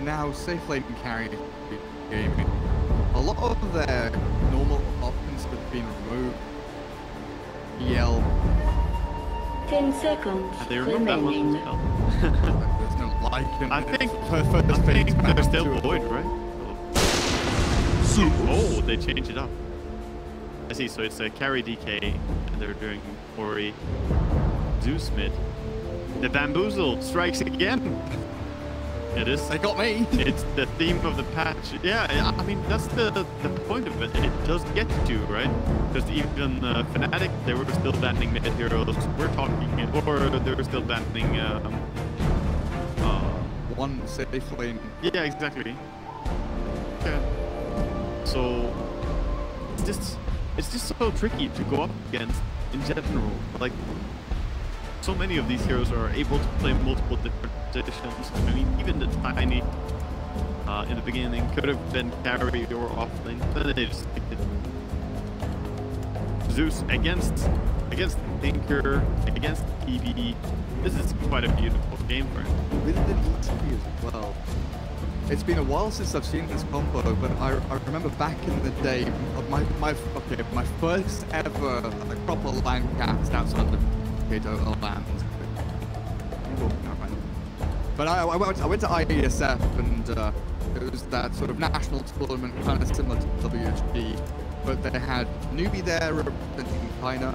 now safe lane carry gaming. A lot of their normal options have been removed. EL. 10 seconds. They removed that one as well. There's no like in I think they're they're still void, right? Oh, they changed it up. I see, so it's a carry DK, and they're doing Ori, Zeus mid. The bamboozle strikes again. It is. They got me. It's the theme of the patch. Yeah, I mean, that's the point of it. It does get you, right? Because even Fnatic, they were still banning mid heroes. We're talking, or they were still banning one safe lane. Yeah, exactly. Yeah. So it's just so tricky to go up against in general. Like, so many of these heroes are able to play multiple different positions. I mean, even the Tiny in the beginning could have been carry or offlane, but then they just picked it. Zeus against Tinker, against PB. This is quite a beautiful game for him. With the DT as well. It's been a while since I've seen this combo, but I remember back in the day, my first ever proper LAN cast outside of Kato land. But I went to IESF, and it was that sort of national tournament, kind of similar to WHD, but they had newbie there representing China.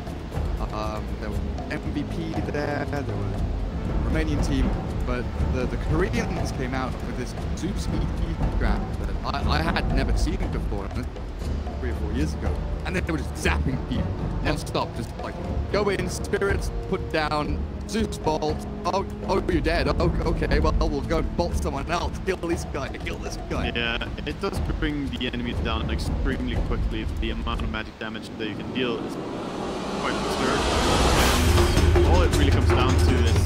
There was MVP there was a Romanian team, but the Koreans came out with this Zeus EP grab that I had never seen before, 3 or 4 years ago, and then they were just zapping people non-stop, just like go in, spirits, put down, Zeus bolt. Oh, you're dead. Oh, okay, well we'll go bolt someone else. Kill this guy. Kill this guy. Yeah, it does bring the enemies down extremely quickly. The amount of magic damage that you can deal is quite absurd. And all it really comes down to is,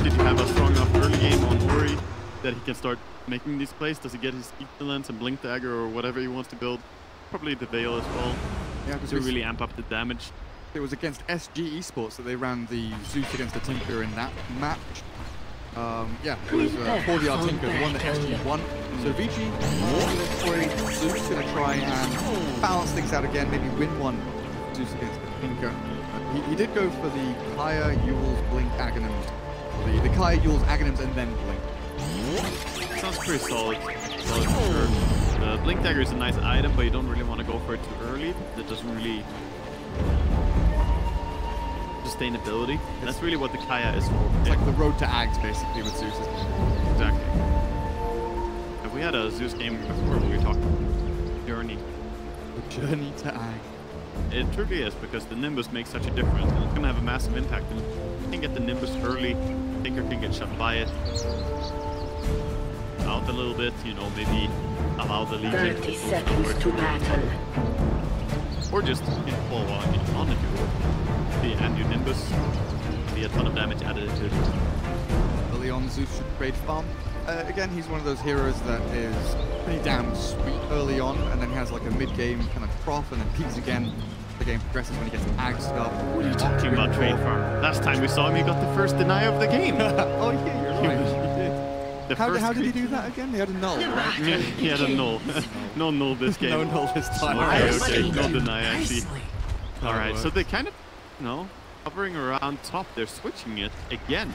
did you have a strong enough early game on Ori that he can start making these plays? Does he get his Equivalence and Blink Dagger or whatever he wants to build? Probably the Veil as well. Yeah, to really amp up the damage. It was against SG Esports that they ran the Zeus against the Tinker in that match. Yeah, it was 4VR Tinker, the one that SG won. So Vici, Zeus gonna try and balance things out again, maybe win one Zeus against the Tinker. He did go for the Kaya, Yule's, Blink, Aghanims. The Kaya, Yule's, Aghanims, and then Blink. Sounds pretty solid. For sure. Blink Dagger is a nice item, but you don't really want to go for it too early. That doesn't really sustainability. That's really what the Kaya is for. It's like the road to Ags, basically, with Zeus. Exactly. And we had a Zeus game before we were talking Journey. The Journey to Ag. It truly is, because the Nimbus makes such a difference, and it's going to have a massive impact. And if you can get the Nimbus early, Tinker can get shot by it. Out a little bit, you know, maybe allow the Legion 30 seconds to battle. Or just follow on the duel. And your Nimbus, be a ton of damage added to it. Early on, Zeus should trade farm. Again, he's one of those heroes that is pretty damn sweet early on, and then has like a mid-game kind of trough, and then peaks again. The game progresses when he gets ag stuff. What are you talking about, trade farm? Last time we saw him, he got the first deny of the game. Oh yeah, you're right. How did he do that again? He had a null, right? Yeah, he had a null. No null this game. No null this time. Okay, no deny actually. Alright, so they kind of, you know, hovering around top, they're switching it again.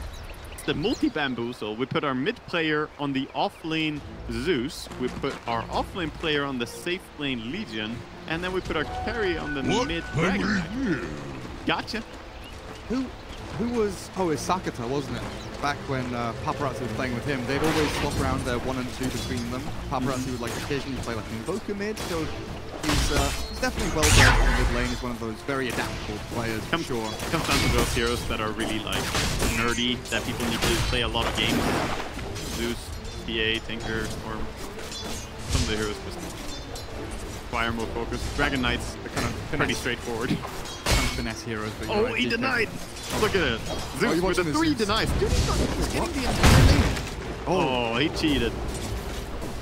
It's the multi-bamboozle. We put our mid player on the off-lane Zeus, we put our off-lane player on the safe lane Legion, and then we put our carry on the mid Dragon. Gotcha. Who was, oh, it's Sakata, wasn't it? Back when Paparazzi was playing with him, they'd always swap around their 1 and 2 between them. Paparazzi would like occasionally play like an Invoker mid, so he's definitely well versed in the mid lane. He's one of those very adaptable players, for sure. It comes down to those heroes that are really like nerdy, that people need to play a lot of games. Zeus, PA, Tinker, Storm. Some of the heroes just require more focus. Dragon Knights are kind of pretty straightforward. Kind of finesse heroes. But oh, he denied! Look at it. Zeus with the 3 denies. Dude, he's getting the entire lane. Oh, he cheated.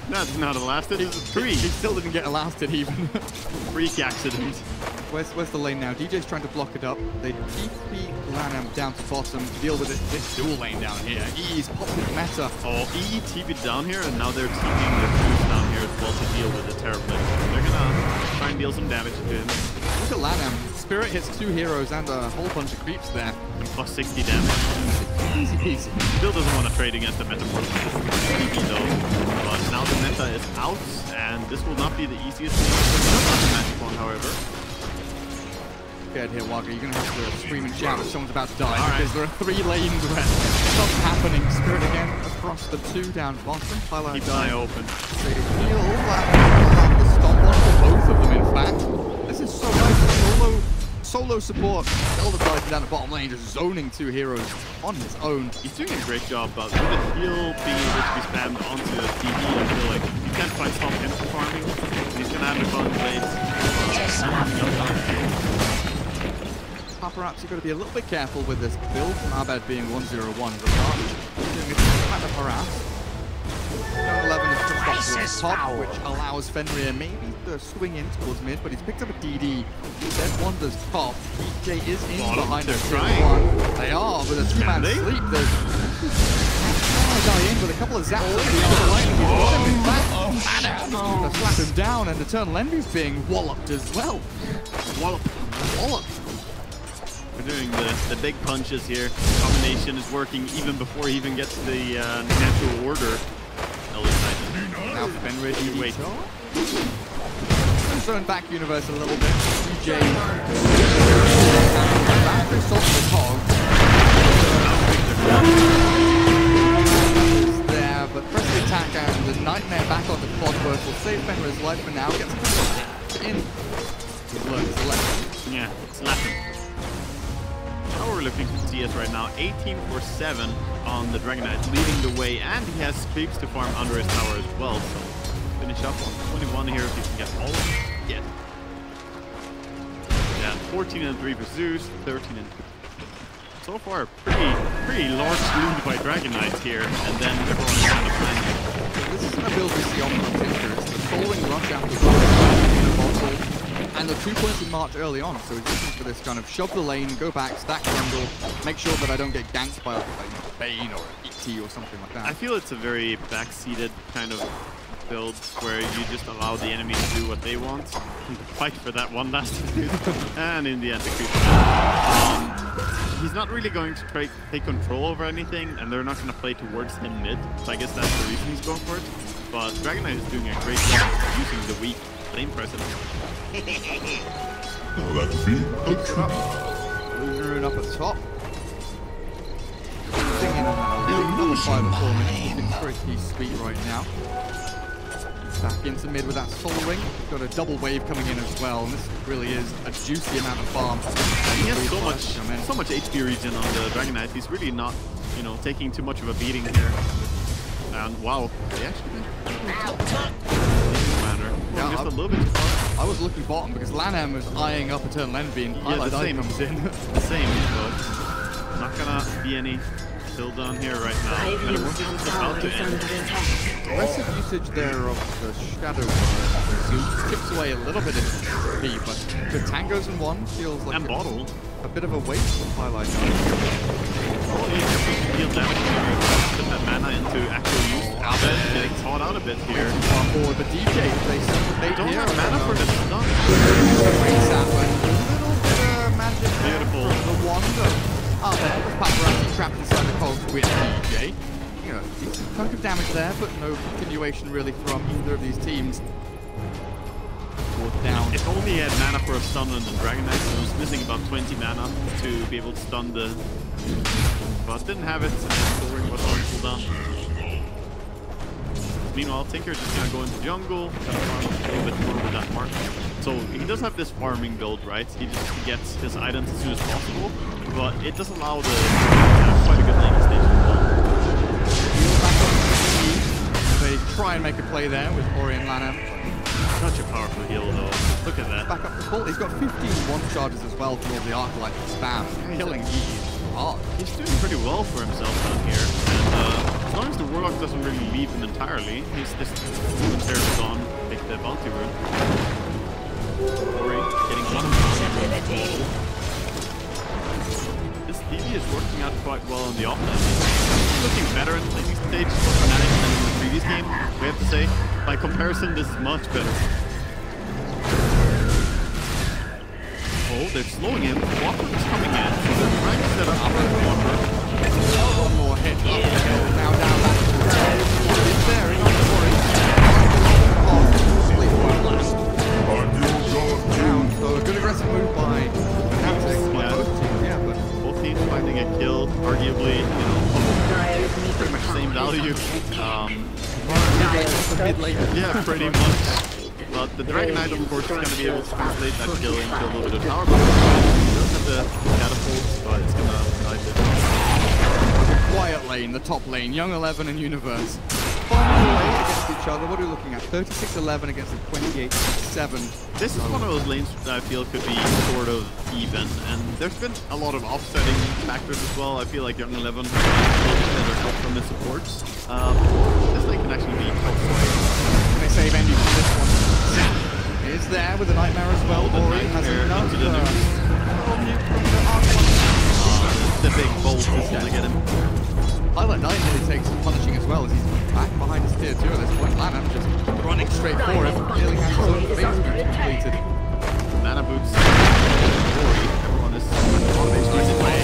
That's not a lasted, it was a 3. He still didn't get a lasted even. Freak accident. Where's the lane now? DJ's trying to block it up. They TP Lanham down to bottom to deal with it. This dual lane down here. He's popping meta. Oh, E TP'd down here, and now they're TPing their crews down here as well to deal with the Terrorblade. They're gonna try and deal some damage to him. Look at Lanham. Spirit hits 2 heroes and a whole bunch of creeps there. And plus 60 damage. Easy peasy. Still doesn't want to trade against the meta though. But now the meta is out, and this will not be the easiest thing to jump on the magic one, however. Scared here, Wagga. You're going to have to scream and shout if someone's about to die, All because there are 3 lanes where stuff's happening. Spirit again across the 2 down bottom. Keep an eye open. They feel like the stop on for both of them, in fact. This is so nice. Solo support. Zelda dies down the bottom lane, just zoning 2 heroes on his own. He's doing a great job, but with the heal being able to be spammed onto the TV, I feel like you can't quite stop him from farming. And he's going to have the fun blades. Perhaps you've got to be a little bit careful with this build. Abed being 1-0-1 regardless. Doing a kind of harass. 11 is just off the top, which allows Fenrir maybe to swing in towards mid, but he's picked up a DD. Dead Wander's top. DJ is in behind her. They are, with a 2-man sleep. There's guy in with a couple of zaps on the other lane. He's got him in back. To slap him down, and Eternal Envy's being walloped as well. Walloped. We're doing the big punches here. Combination is working even before he even gets the natural order. Now Fenrir DD. Wait. Zone back universe a little bit. DJ. Back to Salt the Hog. Is there, but press the attack and the Nightmare back on the clockwork will save Fenrir's life for now. Gets in. It's left. Yeah, it's left. How we're looking for CS right now, 18 for 7 on the Dragon Knight, leading the way, and he has creeps to farm under his tower as well, so finish up on 21 here if he can get all of them. Yeah. Yeah, 14 and 3 for Zeus, 13 and 2. So far, pretty large lead by Dragon Knights here, and then everyone is kind of playing. This is going to build this young Tinker. It's the Soling Rush after the bottle. And the 2 points in March early on, so he's looking for this kind of shove the lane, go back, stack jungle, make sure that I don't get ganked by a Bane or an ET or something like that. I feel it's a very backseated kind of build where you just allow the enemy to do what they want, fight for that one last dude, and in the end, he's not really going to try to take control over anything, and they're not going to play towards him mid, so I guess that's the reason he's going for it. But Dragon Knight is doing a great job using the weak lane presence. Rune up at the top. Another 5 or 4 minutes looking pretty sweet right now. Back into mid with that Soul Ring. Got a double wave coming in as well, and this really is a juicy amount of farm. He has so much HP regen on the Dragon Knight. He's really not, you know, taking too much of a beating here. And wow, they actually just a little bit too far. I was looking bottom because Lanham was eyeing up Eternal Envy, and yeah, the same comes in. The same, but not gonna be any still done here right now. About to end. Aggressive usage there of the Shadow Zeus chips away a little bit in speed, but the tangos in one feels like a bit of a waste of highlight. Oh, you deal damage to put that mana into actual use. Abed getting caught out a bit here. Or the DJ, they don't have mana for the stun. A little bit of magic. Beautiful. The Wanda. Abed with Paparazzi trapped inside the cogs with DJ. You know, decent chunk of damage there, but no continuation really from either of these teams. Down. If only he had mana for a stun on the Dragon Knight, he was missing about 20 mana to be able to stun the... But didn't have it, and the ring was already cooldown. Meanwhile, Tinker's just gonna go into jungle, gonna farm a little bit more with that mark. So he does have this farming build, right? He just gets his items as soon as possible, but it does allow the to have quite a good laning station. They try and make a play there with Ori and Lanham. Such a powerful heal though. Look at that. Back up the full. He's got 15 one charges as well for all the Arclight spam. Killing hard. He's doing pretty well for himself down here. And as long as the Warlock doesn't really leave him entirely, he's just moving on, take the bounty rune. Ori getting one down. This DB is working out quite well on the offense. It's looking better in the laning stage for Fnatic than in the previous game, we have to say. By comparison, this is much better. Oh, they're slowing him. Walker is coming in, so they're trying to set up Walker. One more hit. Now down back. It's there, in on the worry. Down, so a good aggressive move by Fnatic. Yeah, but both teams finding a kill, arguably, you know, pretty much same value. mid lane. Yeah, pretty much. But the Dragon Knight, of course, is going to be able to translate that kill into a little bit of power. He doesn't have the catapults, but it's going to knife it. Quiet lane, the top lane, Young 11 and Universe. Fighting away against each other. What are we looking at? 36-11 against a 28-7. This is one of those lanes that I feel could be sort of even, and there's been a lot of offsetting factors as well. I feel like Young 11 has a little bit better help from his supports. This lane can actually be quite strong. They save Envy from this one. Is there with a Nightmare as well. Ori has enough. The big bolt is going to get him. Pilot 9 really takes some punishing as well as he's back behind his tier 2 at this point. Lanham just running straight for him, nearly has his own base completed. Nana boots. Ori, everyone is on his way.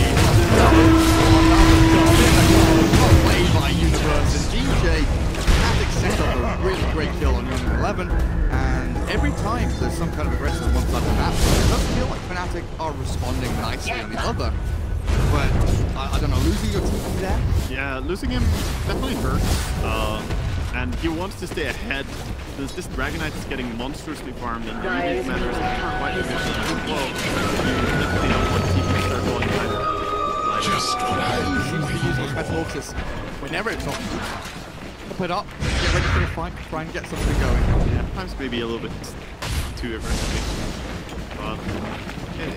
Well played by Universe and DJ. Fnatic set up a really great kill on Young 11, and every time there's some kind of aggression on one side of the map, it does feel like Fnatic are responding nicely on the other. But I don't know, losing your team there? Yeah, losing him definitely hurts. And he wants to stay ahead. This Dragon Knight is getting monstrously farmed, and the remake matters quite a bit. Well, you definitely don't want to see him start going either. Just what I seems to be using his Metamorphosis whenever it's off. Up it up, get ready for the fight, try and get something going. Yeah, sometimes maybe a little bit too aggressively. But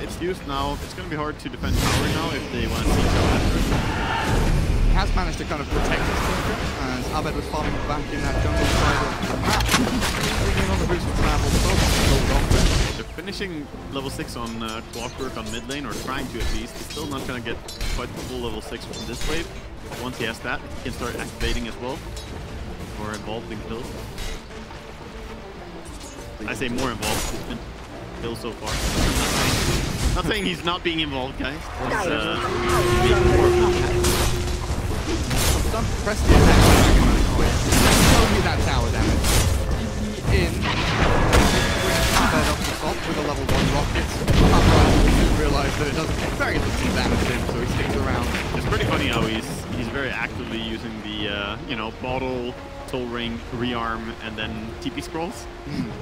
it's used now. It's going to be hard to defend tower now if they want to see each other. He has managed to kind of protect his team as Abed was farming back in that jungle side of the map. Bringing in on the boost of travel, they're finishing level 6 on Clockwork on mid lane, or trying to at least. He's still not going to get quite the full level 6 from this wave. Once he has that, he can start activating as well. More involved in kills. I say more involved. He's been killed so far. Not saying he's not being involved, guys. He's being more press the attack. Show me that tower damage. In. Abed up the top with a level 1 rocket. Didn't realise that it doesn't get very little damage in, so he sticks around. It's pretty funny how he's very actively using the you know, bottle, soul ring, rearm, and then TP scrolls.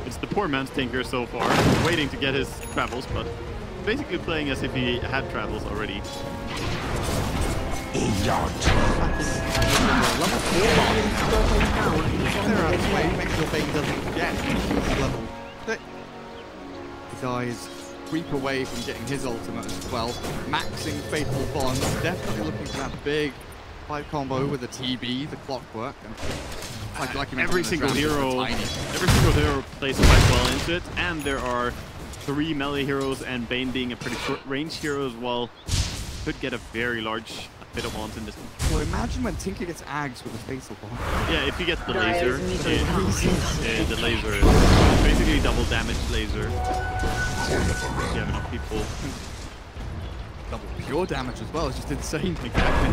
It's the poor man's Tinker so far, waiting to get his travels, but basically playing as if he had travels already. Level 4 they're out of the way, make sure Bane doesn't get level 6. The guys creep away from getting his ultimate as well. Maxing Fatal Bond, definitely looking for that big fight combo with the TB, the Clockwork. And like every single hero plays quite well into it, and there are 3 melee heroes, and Bane being a pretty short range hero as well, could get a very large bit of want in this one. So imagine when Tinker gets Ags with a Fatal Bond. Yeah, if you get the laser, the laser is basically double damage laser. You have enough people. Double pure damage as well, it's just insane. Exactly.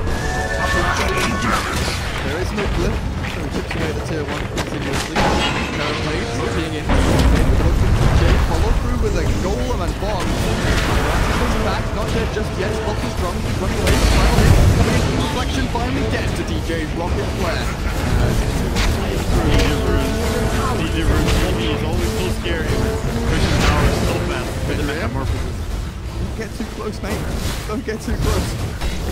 There is no blip, so he chips away the tier 1 continuously. Blades being in. Jay follow through with a golem and bond. Comes back, not dead just yet. Spot is strong, he's running away. Final hit coming in. Reflection finally gets to DJ's rocket flare. DJ Rune is always so scary. Christian Tower is so fast with the Metamorphosis. Don't get too close, mate. Don't get too close.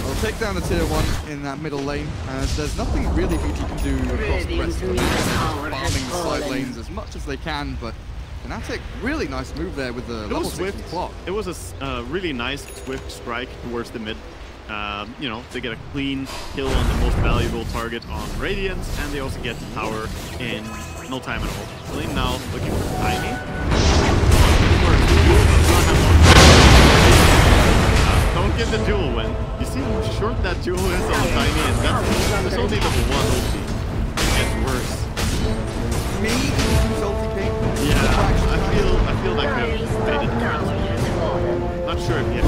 I'll take down the tier 1 in that middle lane, as there's nothing really BT can do across the rest of the map. Farming the side lanes as much as they can, but Fnatic, really nice move there with the level 6 clock. It was a really nice swift strike towards the mid. You know, they get a clean kill on the most valuable target on Radiance, and they also get the tower in no time at all. Lane now looking for Tiny. don't get the duel when you see how short that duel is on Tiny, and that's only level 1 ulti. It gets worse. Maybe use ulti ping. Yeah, I feel like we have made it different. Not sure if he had a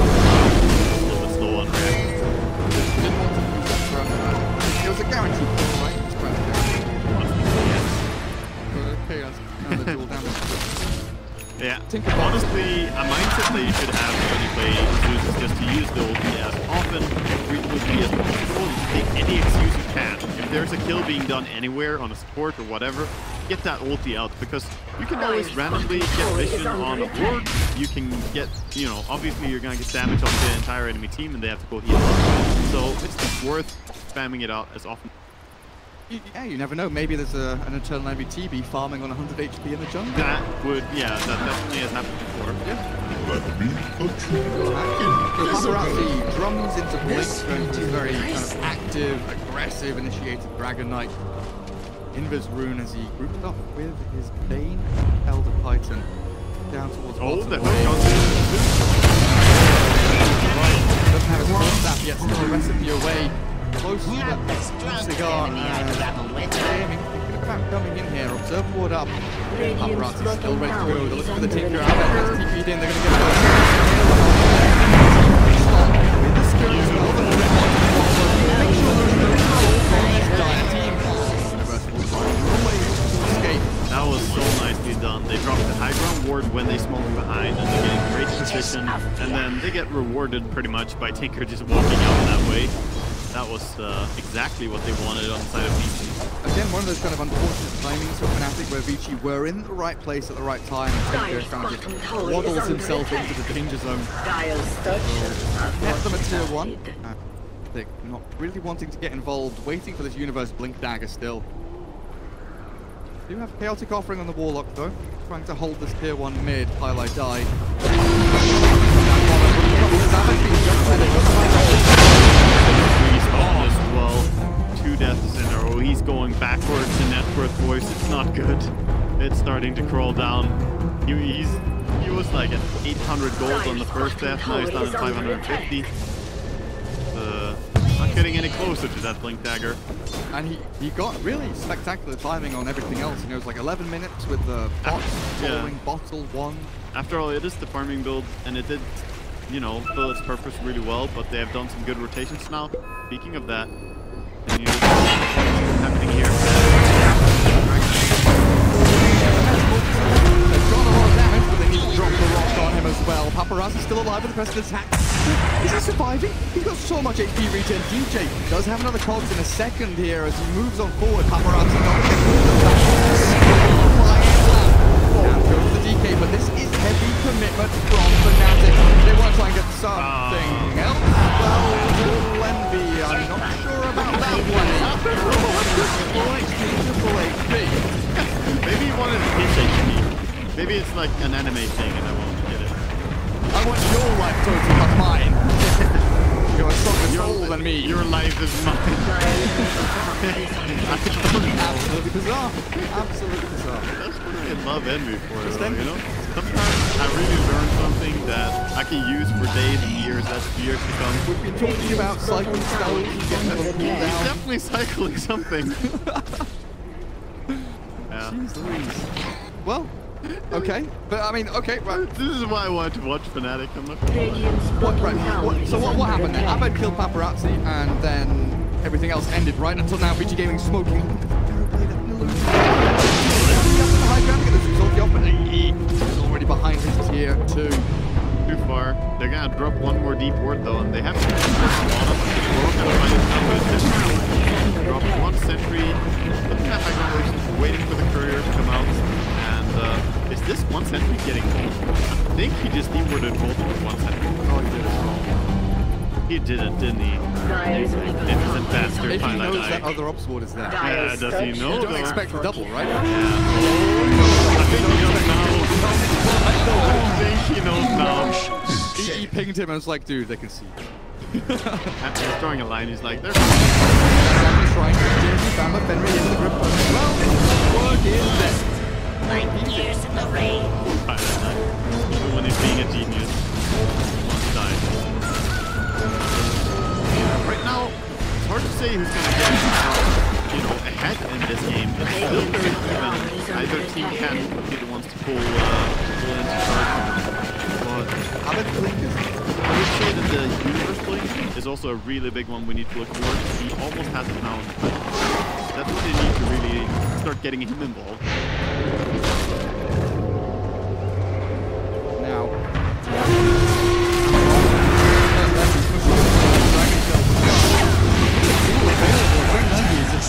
little bit slow on reaction. Didn't want to use that for it was a guaranteed kill, right? It's quite a okay, that's kind of the dual damage. Yeah, honestly, a mindset that you should have when you play Zeus is just to use the ulti as often, frequently as possible. You take any excuse you can. If there's a kill being done anywhere on a support or whatever, get that ulti out, because you can always randomly get vision on a ward. You can get, you know, obviously you're gonna get damage on the entire enemy team and they have to go heal up. So it's just worth spamming it out as often. Yeah, you never know. Maybe there's an eternal MVTB farming on 100 HP in the jungle. That would, yeah, that definitely has happened before. Yeah. Paparazzi drums into Blink, and very kind of active, aggressive, initiated Dragon Knight. Invis Rune as he groups up with his Bane Elder Titan down towards bottom the lane. Doesn't have his first staff yet, still a recipe away. Close to the cigar and thinking about coming in here. Observe ward up. Paparazzi still ready to go. They're looking for the Tinker out there. It's TP'd in. They're going to get with the skill as well. Make sure there's no control from this dire team. That was so nicely done. They dropped the high ground ward when they smoked behind, and they're getting great position, and then they get rewarded pretty much by Tinker just walking out that way. That was exactly what they wanted on the side of Vici. Again, one of those kind of unfortunate timings for Fnatic where Vici were in the right place at the right time, and Tinker kind of just waddles himself into the danger zone. Get them at tier 1. They're not really wanting to get involved, waiting for this Universe Blink Dagger still. Do have Chaotic Offering on the Warlock though, trying to hold this tier 1 mid, highlight die. As well. 2 deaths in a row. He's going backwards in net worth voice. It's not good. It's starting to crawl down. He was like at 800 gold on the first death, now he's down at 550. Not getting any closer to that Blink Dagger. And he got really spectacular timing on everything else. You know, it was like 11 minutes with the bot following bottle 1. After all, it is the farming build, and it did, you know, fill its purpose really well, but they have done some good rotations now. Speaking of that, and you what's happening here. They've got a lot of damage, but they need to drop the rock on him as well. Paparazzi's still alive with the press of attack. Is he surviving? He's got so much HP regen. DJ does have another cogs in a second here as he moves on forward. Paparazzi not going to go to the DK, but this is heavy commitment from Fnatic. They want to try and get something else. Well, Envy, I'm not sure about that one. Full HP. Maybe he wanted to hit HP. Maybe it's like an anime thing and I won't get it. I want your life total, not mine. You're a stronger soul than me. Your life is mine. Absolutely bizarre. Absolutely bizarre. That's what I love Envy for, though, you know? Sometimes I really learn something that I can use for days and years to come. We've been talking about cycling stones and getting them cool down. He's definitely cycling something. Yeah. Jeez Louise. Well, okay. But I mean, okay, right. This is why I wanted to watch Fnatic. I'm not So what happened then? Abed killed Paparazzi and then everything else ended, right? Until now, Vici Gaming smoking. He's already behind his tier 2. Too far. They're gonna drop one more deep ward though, and they have to drop one sentry. Looking at high waiting for the courier to come out. And is this one sentry getting hold? I think he just deep-warded both with one sentry. Oh, he did as well. He didn't he? Innocent bastard. If he knows that other ops ward is there. Yeah, does he know? You don't expect a double, right? I think he knows now. I think he knows now. He pinged him and was like, dude, they can see you. After he's throwing a line, he's like, they're trying to get Bamba Fenrir into the grip. Well, what is this? 9 years in the rain. Even when he's being a genius, he wants to die. you know, ahead in this game. It's still very even. Either team can be the ones to pull into charge. But I would say that the universe blink is also a really big one we need to look towards. He almost has it now. That's what they need to really start getting him involved. Now.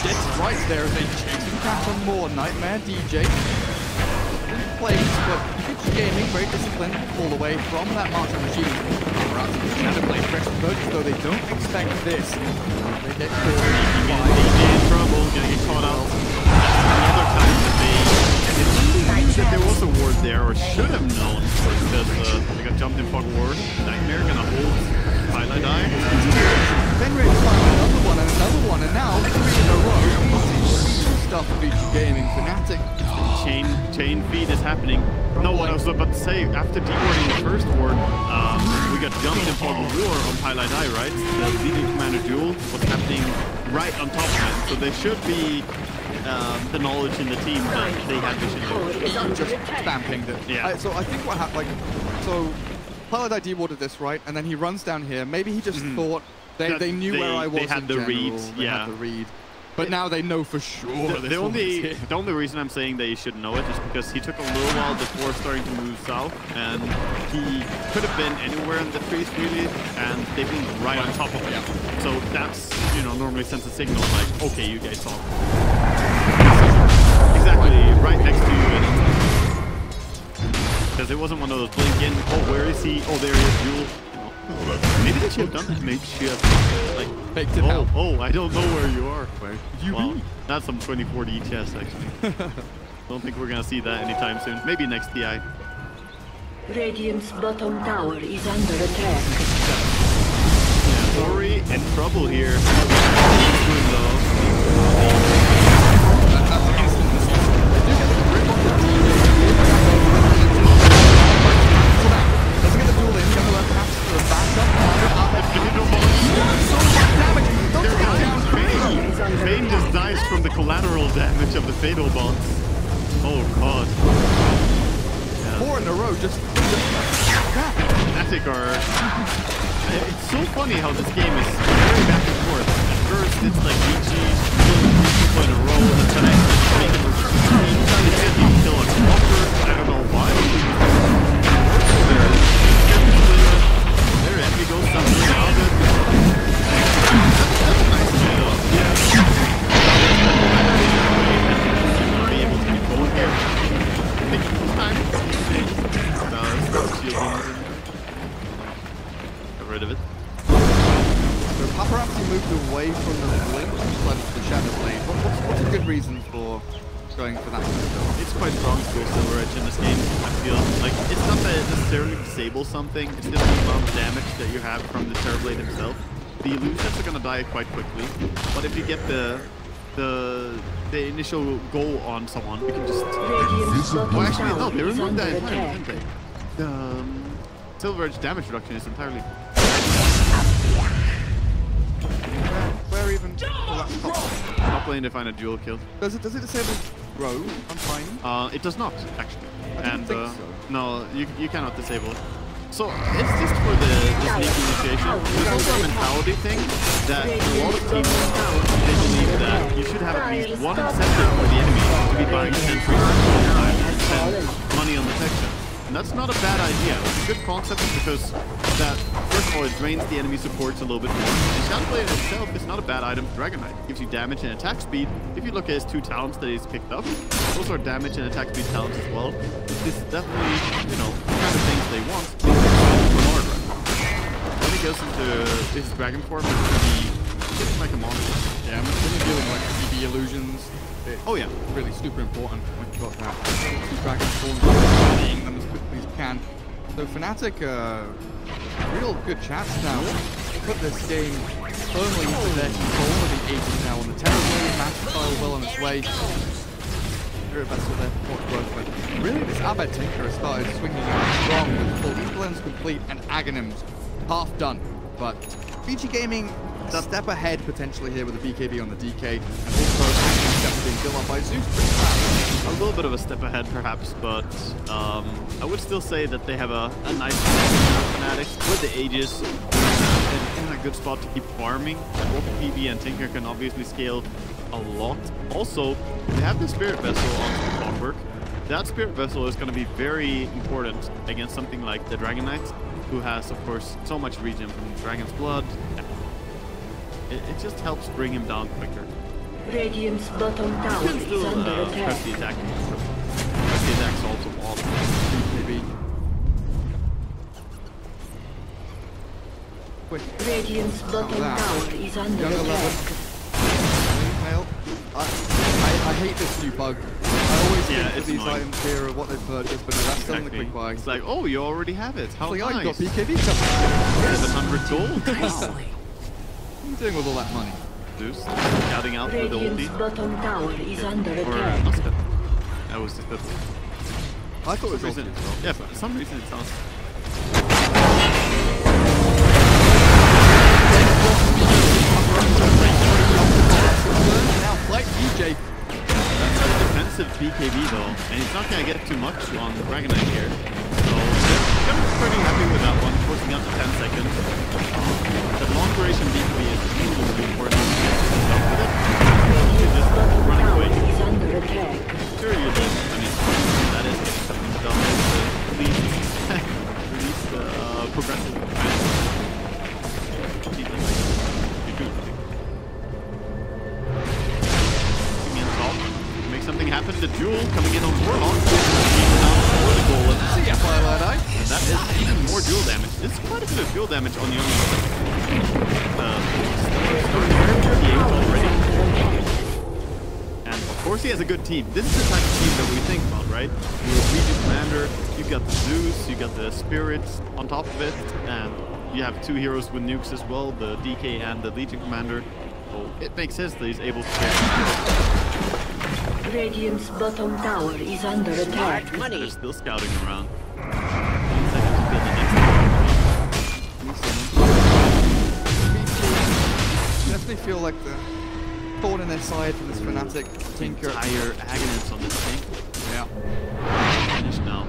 It's right there eventually. Didn't catch on more. Nightmare DJ. Plays, but Vici Gaming, very disciplined, all the way from that marksman machine. Perhaps the Shadow Blade press converged, though they don't expect this. They get caught in trouble, gonna get caught out. The other time that knew that there was a ward there, or should have known, because they got jumped in fog ward. Nightmare gonna hold highlight eye. Fenrir finds another one, and now 3 in a row. Stuff for Vici Gaming. Fnatic. Chain feed is happening. No, what I was about to say, after dewarding the first ward, we got jumped in fog of war on highlight eye, right? The leading commander duel was happening right on top of him, so there should be the knowledge in the team that they had vision. Just stamping it. Yeah. So I think what happened, so highlight eye dewarded this, right? And then he runs down here. Maybe he just thought they knew where I was. They had the read. They had the read. But now they know for sure. The only reason I'm saying they should know it is because he took a little while before starting to move south, and he could have been anywhere in the trees really, and they've been right on top of him. Yeah. So that's, you know, normally sends a signal like, okay, you guys saw. Exactly, right next to you. Because it wasn't one of those blink in. Oh, where is he? Oh, there he is. Jewel. Maybe they should have done that. Maybe she have like baked it out. Oh, I don't know where you are. Where you be? That's some 2040 chess actually. Don't think we're gonna see that anytime soon. Maybe next TI. Radiant's bottom tower is under attack. Yeah, Ori in trouble here. Bane just dies from the collateral damage of the fatal bots. Oh god. Yeah. 4 in a row, just Fnatic are... It's so funny how this game is very back and forth. At first it's like Vici, people in a row, and then make it they can't even kill a walker. I don't know why. There Envy goes something out of it. That's a nice kill. Yeah. Be able to get going here. Taking some time. No, it's shielding. Get rid of it. So Paparazzi moved away from the blink and fled to the Shadow Blade. What's a good reason for going for that? It's quite strong to go Silver Edge in this game, I feel. Like, it's not that it necessarily disables something, it's just the amount of damage that you have from the Terrorblade himself. The illusions are gonna die quite quickly, but if you get the initial goal on someone, you can just... Oh, actually, no, they removed that entirely, didn't they? The Silver Edge damage reduction is entirely... Where even? Top lane to find a dual kill. Does it disable row on Tiny? It does not, actually. I don't think so. No, you cannot disable it. So it's just for the sneak initiation. There's also a mentality thing that a lot of teams they believe that you should have at least one incentive for the enemy to be buying sentries all the time and spend money on detection. And that's not a bad idea. It's a good concept because that, first of all, it drains the enemy supports a little bit more. And Shadowblade itself is not a bad item for Dragon Knight. It gives you damage and attack speed. If you look at his 2 talents that he's picked up, those are damage and attack speed talents as well. This is definitely, you know, the kind of things they want. When he goes into his dragon form, it's going to be just like a monster. Yeah, I'm going to be dealing with CB illusions. Oh yeah, really super important when you've got that. 2 dragon forms, playing them as quickly as you can. So Fnatic, real good chance now. Put this game firmly into their control. The agent now on the Terrorblade, Master File well on its way. Vessel there for work, but really this Abed Tinker has started swinging out strong with full Evelyn's complete and Aghanims half done. But Vici Gaming step ahead potentially here with the BKB on the DK, and also action steps being built up by Zeus pretty fast. A little bit of a step ahead perhaps, but I would still say that they have a nice Fnatic with the Aegis in a good spot to keep farming. Both PB and Tinker can obviously scale a lot. Also, they have the Spirit Vessel on the clockwork. That Spirit Vessel is going to be very important against something like the Dragon Knight, who has, of course, so much regen from Dragon's Blood. It just helps bring him down quicker. Radiant's bottom tower You can is still under press attack. the attack. Press the attack also awesome. Maybe. Quick. Radiant's bottom that. tower is under Young 11. attack. Fail. I hate this new bug. I always think that it's these annoying. items here are what they've purchased, but no, that's still in the quick buy. It's like, oh, you already have it. How Like, I've got nice. BKB coming. 700 gold. What are you doing with all that money? Zeus scouting out with the Radiant's ulti. bottom tower is under Or attack. Oscar. That was just that. I thought it was reason, ulti. yeah, for some reason it sounds. Now, like DJ. That's a defensive BKB though, and he's not gonna get too much on the Dragon Knight here. So they're gonna be pretty happy with that one, forcing out to 10 seconds. The long duration BKB is really important. You're just running away. Is under attack. Sure, you did. I mean, that is getting something done. At least progressive. Make something happen. The duel coming in on Warlock. For the goal. See ya, Firelight Eye. That is even more duel damage. This is quite a bit of duel damage on the only already. And of course he has a good team. This is the type of team that we think about, right? You have Legion Commander, you've got the Zeus, you got the Spirits on top of it, and you have two heroes with nukes as well, the DK and the Legion Commander. So it makes sense that he's able to get. Radiant's bottom tower is under attack. They're Money. still scouting around. 1 second to build the next Definitely feel like the thorn in their side from this Fnatic Tinker. entire Aghanim's on this thing. Yeah. Finished now.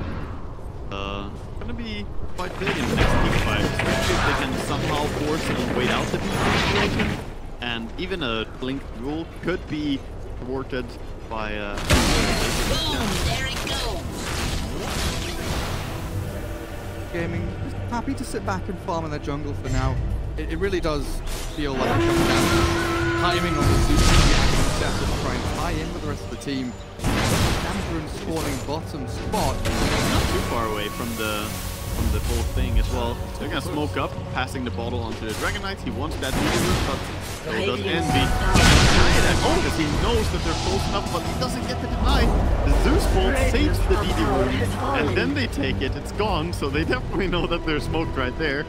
Gonna be quite big in the next team fight, especially if they can somehow force and wait out the situation. And even a blink duel could be thwarted by Boom, there it goes. Gaming just happy to sit back and farm in their jungle for now. It really does feel like it comes down to timing on the Zeus step to try and tie in with the rest of the team. Damper and spawning bottom spot. not too far away from the whole thing as well. They're gonna smoke up, passing the bottle onto the Dragon Knight. He wants that meter, but so does Envy. Oh, because he knows that they're close enough, but he doesn't get the deny. The Zeus bolt saves the DD room, and then they take it. It's gone, so they definitely know that they're smoked right there.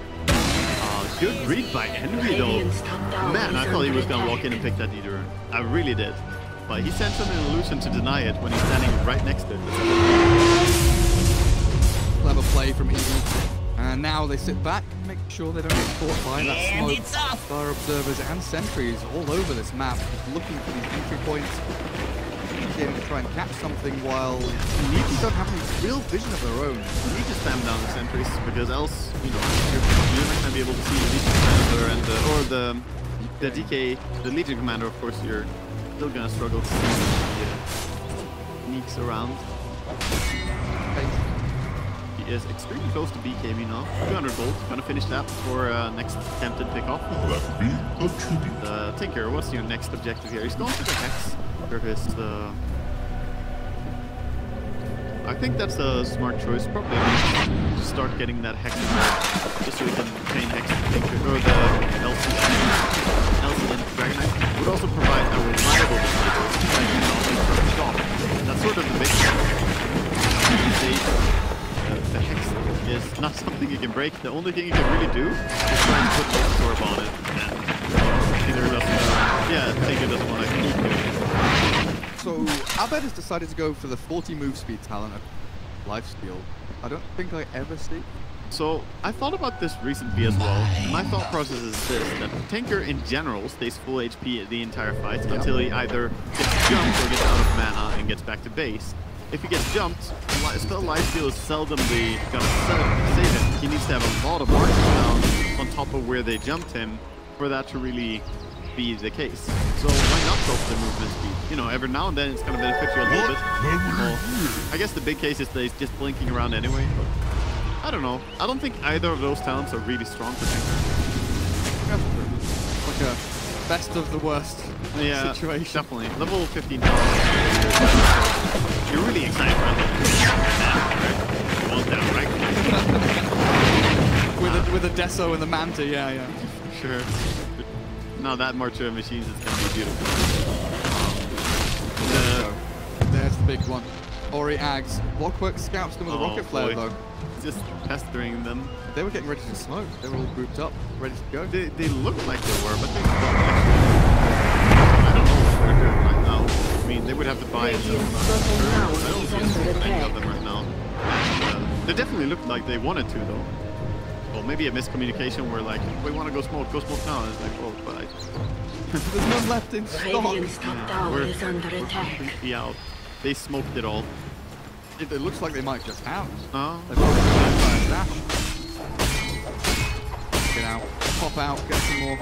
Good read by Envy though. Man, I thought he was gonna walk in and pick that DD room. I really did. But he sends an illusion to deny it when he's standing right next to it. Clever play from Evie. And now they sit back, make sure they don't get caught by that And smoke. it's off. There are observers and sentries all over this map, looking for these entry points, getting to try and catch something while Fnatic don't have any real vision of their own. You need to spam down the sentries because else, you know, you're not gonna be able to see the Legion Commander and the DK, the Legion Commander. Of course, you're still gonna struggle to see the sneaks around. He is extremely close to BKB now. 200 gold. Gonna finish that for next attempted pickoff. Tinker, what's your next objective here? He's going for the Hex. For his, I think that's a smart choice. Probably to start getting that Hex involved, just so we can chain Hex to Tinker, or the LC and Dragon Knight. Would also provide a reliable disable from the shop. That's sort of the big thing. The Hex is not something you can break. The only thing you can really do is try and put absorb on it. And either doesn't, Tinker doesn't want to keep doing it. So Abed has decided to go for the 40 move speed talent of Lifesteal. I don't think I ever see So I thought about this recently as well. My thought process is this, that Tinker in general stays full HP the entire fight until he either gets jumped or gets out of mana and gets back to base. If he gets jumped, still lifesteal is seldomly gonna save him. He needs to have a lot of marks down on top of where they jumped him for that to really be the case. So why not go for the movement speed? You know, every now and then it's gonna benefit you a little bit. Well, I guess the big case is that he's just blinking around anyway, but I don't know. I don't think either of those talents are really strong for Tinker. Like a best of the worst situation. Definitely. Level 15. You're really excited about that, right? Well down, right? with a Deso and the Manta, yeah. Sure. Now that Martyr machines is gonna be beautiful. There's the big one. Ori Ags. Clockwork scouts them with a rocket flare though. Just pestering them. They were getting ready to smoke. They were all grouped up, ready to go. They looked like they were, but they I don't know what they're doing right now. I mean, they would have to buy it. I don't see any of them right now. And, they definitely looked like they wanted to, though. Well, maybe a miscommunication where, like, we want to go smoke now. And it's like, oh, but there's none left in stock. We're completely out. They smoked it all. It looks like they might just have. Oh. Get out, pop out, get some more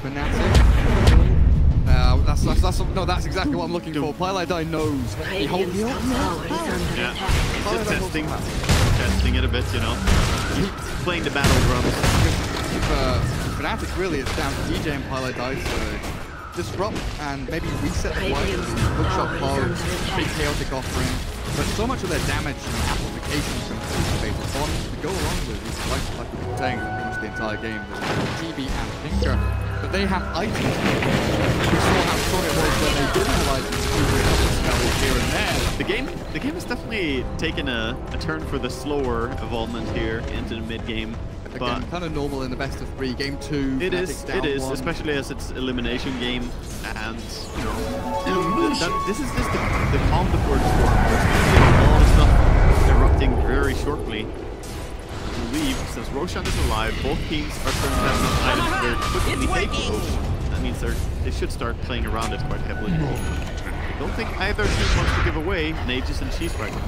Fnatic. That's exactly what I'm looking for. Pylai knows. He holds it. Yeah, he's just testing it a bit, you know. He's playing the battle drums. Fnatic really, it's down to DJ and Pylai to disrupt and maybe reset the fight. Hookshot pose, big chaotic offering. But so much of their damage and amplification from fatal bonds to go along with these like we've been saying pretty much the entire game. There's TB and Tinker, but they have items. We saw how strong it was when they didn't have items here and there. The game has definitely taken a turn for the slower evolvement here into the mid game. Again, kind of normal in the best of 3. Game 2, it is, one. especially as it's elimination game, and you know, this is just the calm before the storm. There's a lot of stuff erupting very shortly. I believe since Roshan is alive, both teams are starting to have enough items very quickly capable. That means they should start playing around it quite heavily. I don't think either team wants to give away Nages and Cheese right now.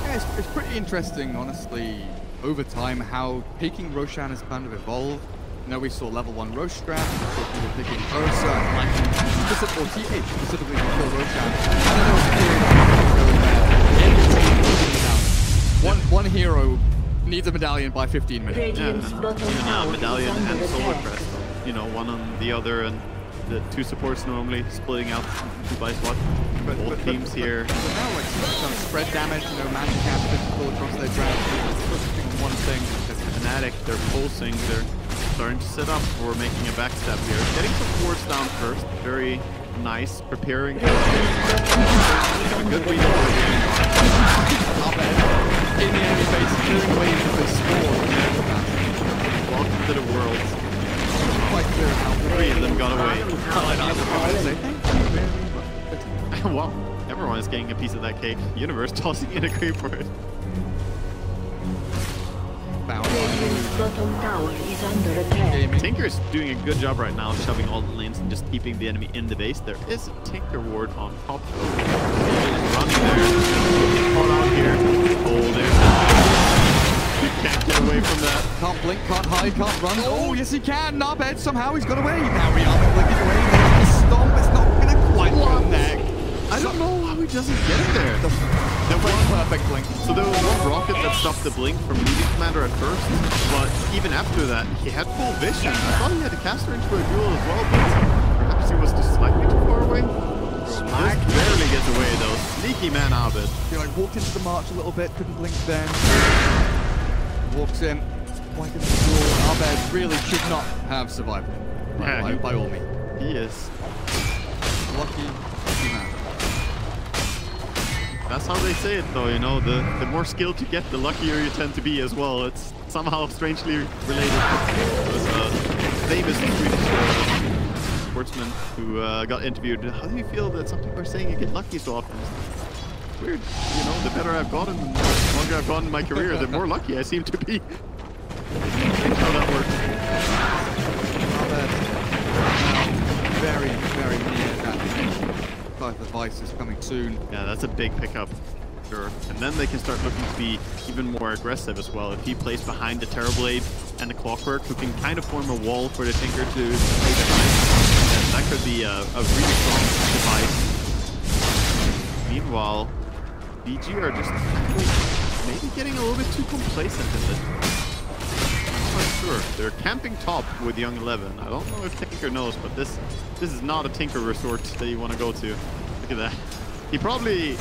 Yeah, it's pretty interesting, honestly. Over time, how picking Roshan has kind of evolved. You know, we saw level 1 Rosh strat, we saw people picking Ursa and like or TH specifically to kill Roshan. One hero needs a medallion by 15 minutes. Yeah, medallion and solar crest. You know, one on the other, and the 2 supports normally splitting out 2 by SWAT. Both teams here. But now, like, kind of spread damage, you know, magic cap physical across their draft. Focusing on one thing. Fnatic, they're pulsing, they're starting to set up for making a backstab here. Getting some wards down first, very nice, preparing. A good read over here. In the enemy base, clearing away into the spawn. Welcome to the world. Quite clear how 3 of them got away. Wow, everyone is getting a piece of that cake. Universe tossing in a creep for it. Tinker is doing a good job right now, shoving all the lanes and just keeping the enemy in the base. There is a Tinker ward on top though. Running there. Caught out here. Oh, there's can't get away from that. Can't blink, can't hide, can't run. Oh, yes he can. Narbed, somehow he's got away. Now we are blinking away. There's the stomp. It's not going to quite connect. I don't know how he doesn't get it there. There was perfect blink. So there was one rocket that stopped the blink from leading commander at first, but even after that, he had full vision. I thought he had to cast her into a duel as well, but perhaps he was just slightly too far away. Just barely gets away though. Sneaky man Abed. He like walked into the march a little bit, couldn't blink then. Walks in, like in the duel. Abed really should not have survived. By all means. He is. Lucky man. That's how they say it though, you know, the more skill you get, the luckier you tend to be as well. It's somehow strangely related. There's a famous Swedish sportsman who got interviewed. How do you feel that some people are saying you get lucky so often? it's weird. You know, the better I've gotten, the longer I've gotten in my career, the more lucky I seem to be. That's how that works. Very, very near that. But the Vice is coming soon. Yeah, that's a big pickup. Sure. And then they can start looking to be even more aggressive as well. If he plays behind the Terrorblade and the Clockwork, who can kind of form a wall for the Tinker to play behind, then that could be a really strong device. Meanwhile, BG are just maybe getting a little bit too complacent in this. I'm not sure. They're camping top with Young 11. I don't know if Tinker knows, but this is not a Tinker resort that you want to go to. Look at that. He probably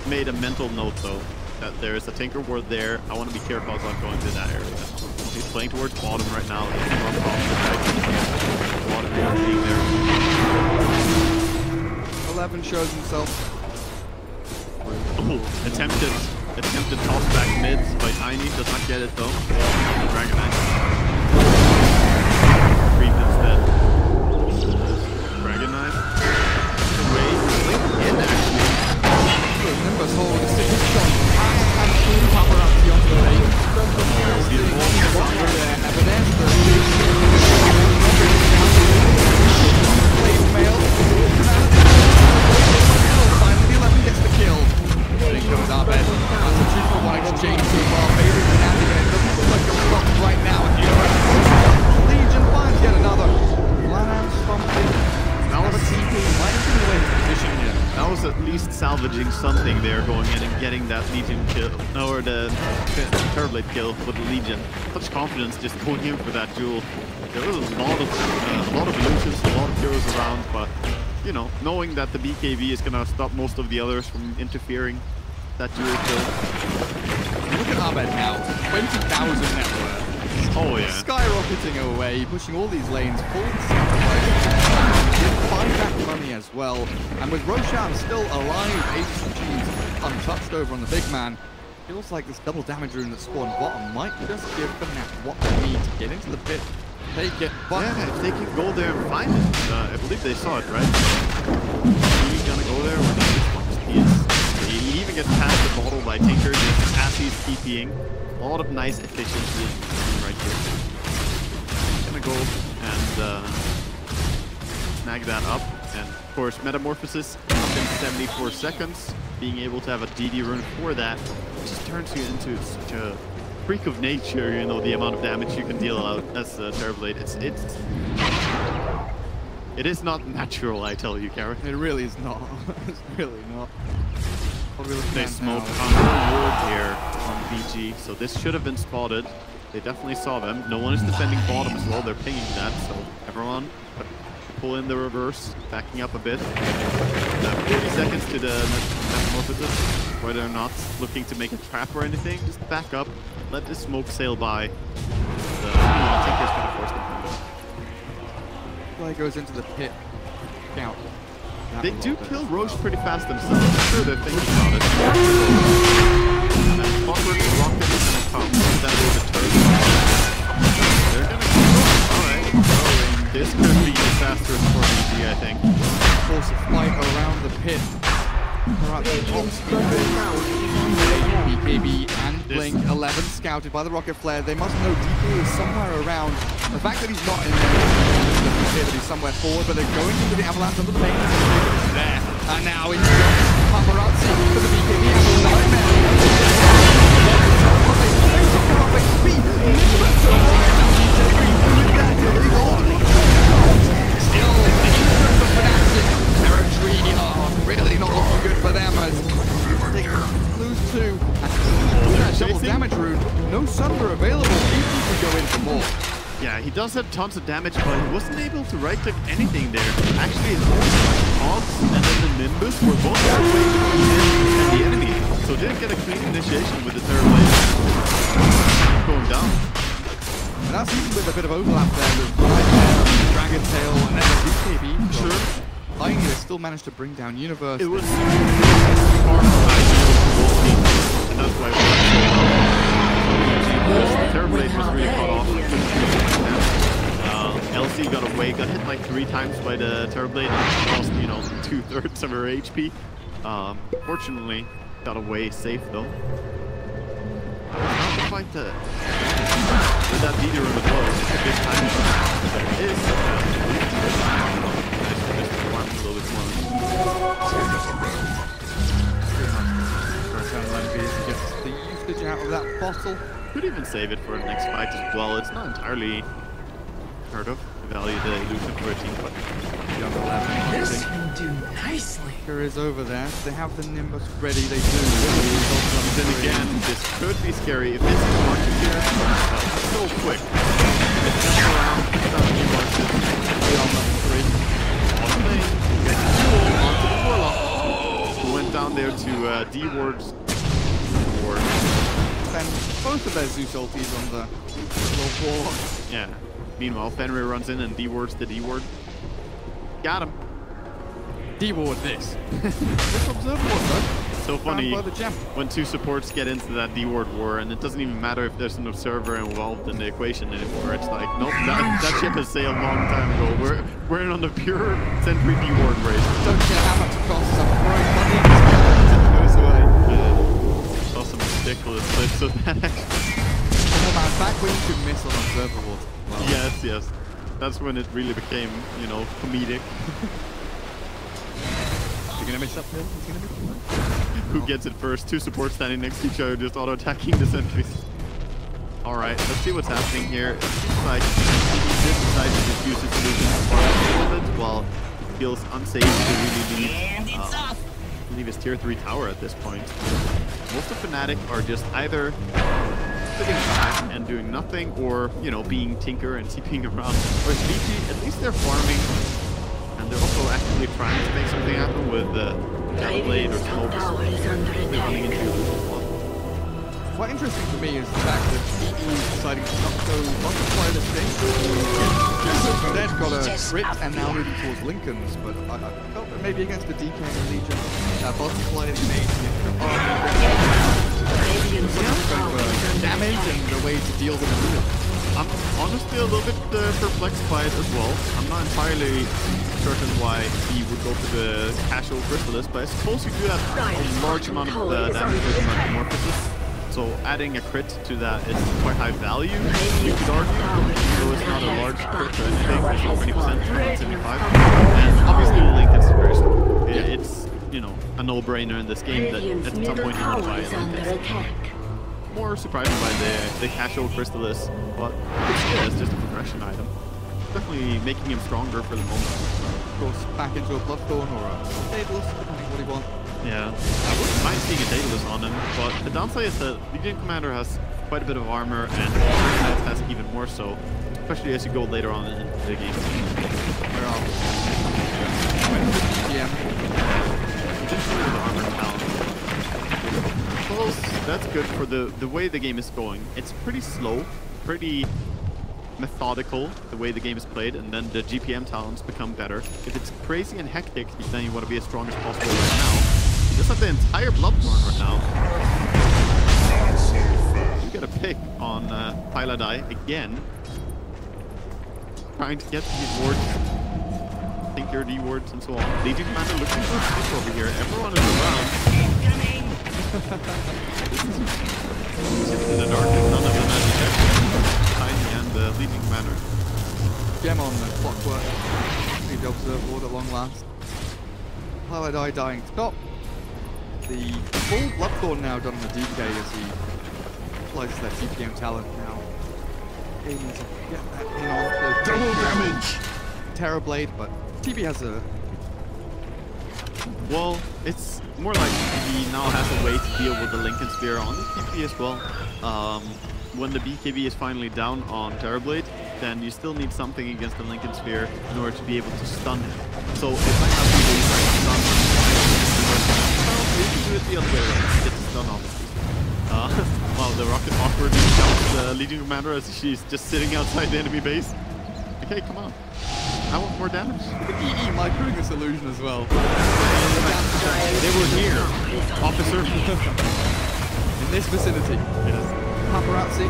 made a mental note though that there is a Tinker ward there. I want to be careful as I'm going to that area. He's playing towards bottom right now. Bottom being there. 11 shows himself. Oh, attempted toss back mids by Tiny. Does not get it though. Dragon Knight. Creep instead. Dragon Knight. Away. In actually. Nimbus hold the 6 shot and full power up beyond the lane. Finally, 11 gets the kill. Then comes Abed. That's a 2-for-1 exchange so far. Favoring Fnatic, and it doesn't look like a flop right now. Legion finds yet another. Flat-out stomping. Now a TP might have been away his position here. That was at least salvaging something there, going in and getting that Legion kill, or the Terrorblade kill with the Legion. Such confidence just going in for that duel. There was a lot of illusions, a lot of heroes around, but you know, knowing that the BKB is gonna stop most of the others from interfering, that duel kill. Look at Abed now, 20,000 net worth. Oh yeah. Skyrocketing away, pushing all these lanes, full sacrifice. Buyback money as well. And with Roshan still alive, HCG's untouched over on the big man. Feels like this double damage rune that spawned bottom might just give Fnatic what they need to get into the pit, take it. But yeah, if they can go there and find it. I believe they saw it, right? He's gonna go there when he even gets past the bottle by Tinker just as he's TPing. A lot of nice efficiency right here. Gonna go and snag that up. And of course, Metamorphosis in 74 seconds. Being able to have a DD rune for that just turns you into such a freak of nature, you know, the amount of damage you can deal out as a Terrorblade. It is not natural, I tell you, Karen. it really is not. It's really not. They smoked on the wood here on BG, so this should have been spotted. They definitely saw them. No one is defending bottom as well. They're pinging that, so everyone pull in the reverse, backing up a bit. 40 seconds to the Metamorphosis. Whether or not looking to make a trap or anything, just back up, let the smoke sail by. The Tinker's gonna force them to Play goes into the pit. Count. They do kill Roche pretty fast themselves. I'm sure they're thinking about it. And Clockwork and Rocket is gonna come. That will deter them. They're gonna go. Alright. This could be disastrous for BG, I think. Force a flight around the pit. BKB and Blink 11 scouted by the Rocket Flare. They must know DP is somewhere around. The fact that he's not in there, clear that he's somewhere forward, but they're going into the Avalanche under the main. There. And now into Paparazzi for the BKB and the nightmare. Still, the Fnatic territory really not looking good for them as they lose 2. Double damage rune, no Sunder available. Even to go in for more. Yeah, he does have tons of damage, but he wasn't able to right-click anything there. Actually, his Hogs and then the Nimbus were both away between him and the enemy, so didn't get a clean initiation with the Terrorblade going down. And that's even with a bit of overlap there with Dragon Tail and then the BKB. Sure. Finally, they still managed to bring down Universe. It was far from ideal for both teams, and that's why it was so well. The Terrorblade was really cut off. LC got away, got hit like 3 times by the Terrorblade and lost, you know, 2/3 of her HP. Fortunately, got away safe though. Not quite the with that leader room as well. It's just a big time there is just warm a little bit more. Gets the usage out of that bottle. Could even save it for the next fight as well. It's not entirely heard of. Value the illusion for a team fight. This will do nicely. Is over there. They have the Nimbus ready. They do. Then again, this could be scary if it's market here. So quick. It's just around. It's not any market. On level 3. On lane. Gets the duel onto the Warlock. Who went down there to D-Ward's ward. And both of their Zeus ultis on the little Warlock. Yeah. Meanwhile, Fenrir runs in and D-Wards the D-Ward. Got him. D-Ward this. This observer ward though. So funny By the gem. when two supports get into that D-Ward war, and it doesn't even matter if there's an observer involved in the equation anymore. It's like, nope, that ship has sailed a long time ago. We're in on the pure Sentry D-Ward race. Don't care how much it costs. I'm throwing money. Goes away. Yeah. Saw some ridiculous clips of that actually. Oh man, back when you could miss on observer ward. Well, Yes. That's when it really became, you know, comedic. You're gonna miss uphill? He's gonna miss. Who gets it first? Two supports standing next to each other, just auto-attacking the sentries. Alright, let's see what's happening here. It seems like he just decided to just use his solution for a little bit, while it feels unsafe to really leave his tier 3 tower at this point. Most of Fnatic are just either sitting back and doing nothing, or, you know, being Tinker and TPing around. Whereas Vici, at least they're farming. And they're also actively trying to make something happen with the blade or smokes. They're running into a What interesting for me is the fact that he's deciding to not go multiply this thing. Instead got a crit and now moving towards Lincoln's, but I felt that maybe against the DK and Legion, multiply is making it damage and the way to deal with it. I'm honestly a little bit perplexed by it as well. I'm not entirely certain why he would go for the casual Chrysalis, but I suppose you do have a large amount of damage with Metamorphosis. So adding a crit to that is quite high value, you could argue, though it's not a large crit or anything, it's 20% to 75. And obviously the Lincoln's first. It's, you know, a no-brainer in this game that at some point you want to buy a Lincoln. More surprised by the casual Chrysalis, but it's just a progression item. Definitely making him stronger for the moment. Of course, back into a Bloodthorn or a Daedalus, depending what he wants. Yeah, I wouldn't mind seeing a Daedalus on him, but the downside is that Legion Commander has quite a bit of armor, and Chrysalis has even more so, especially as you go later on in the game. Where are we? Potentially with armor talent. That's good for the way the game is going. It's pretty slow, pretty methodical, the way the game is played, and then the GPM talents become better. If it's crazy and hectic, then you want to be as strong as possible right now. You just have the entire Bloodthorn right now. You get a pick on Pyladai again. Trying to get these wards, Tinker D wards and so on. Legion Commander looking for a pick over here. Everyone is around. In the darkness, none of them has detected. Tiny and the Legion Commander. Gem on the clockwork. See the observer board at long last. Pyladai dying top. The full Bloodthorn now done on the DK as he applies that TPM talent now. Aiming to get that in on. Double damage! Terrorblade, but TB has a... Well, it's more like he now has a way to deal with the Lincoln Spear on the TP as well. When the BKB is finally down on Terrorblade, then you still need something against the Lincoln Sphere in order to be able to stun him. So it might not be the exact stun. You can do it the other way around. Get the stun off. Wow, the rocket awkwardly jumps the Legion Commander as she's just sitting outside the enemy base. Okay, come on. I want more damage. EE might bring this illusion as well. They were here, officer. In this vicinity. Yes. Paparazzi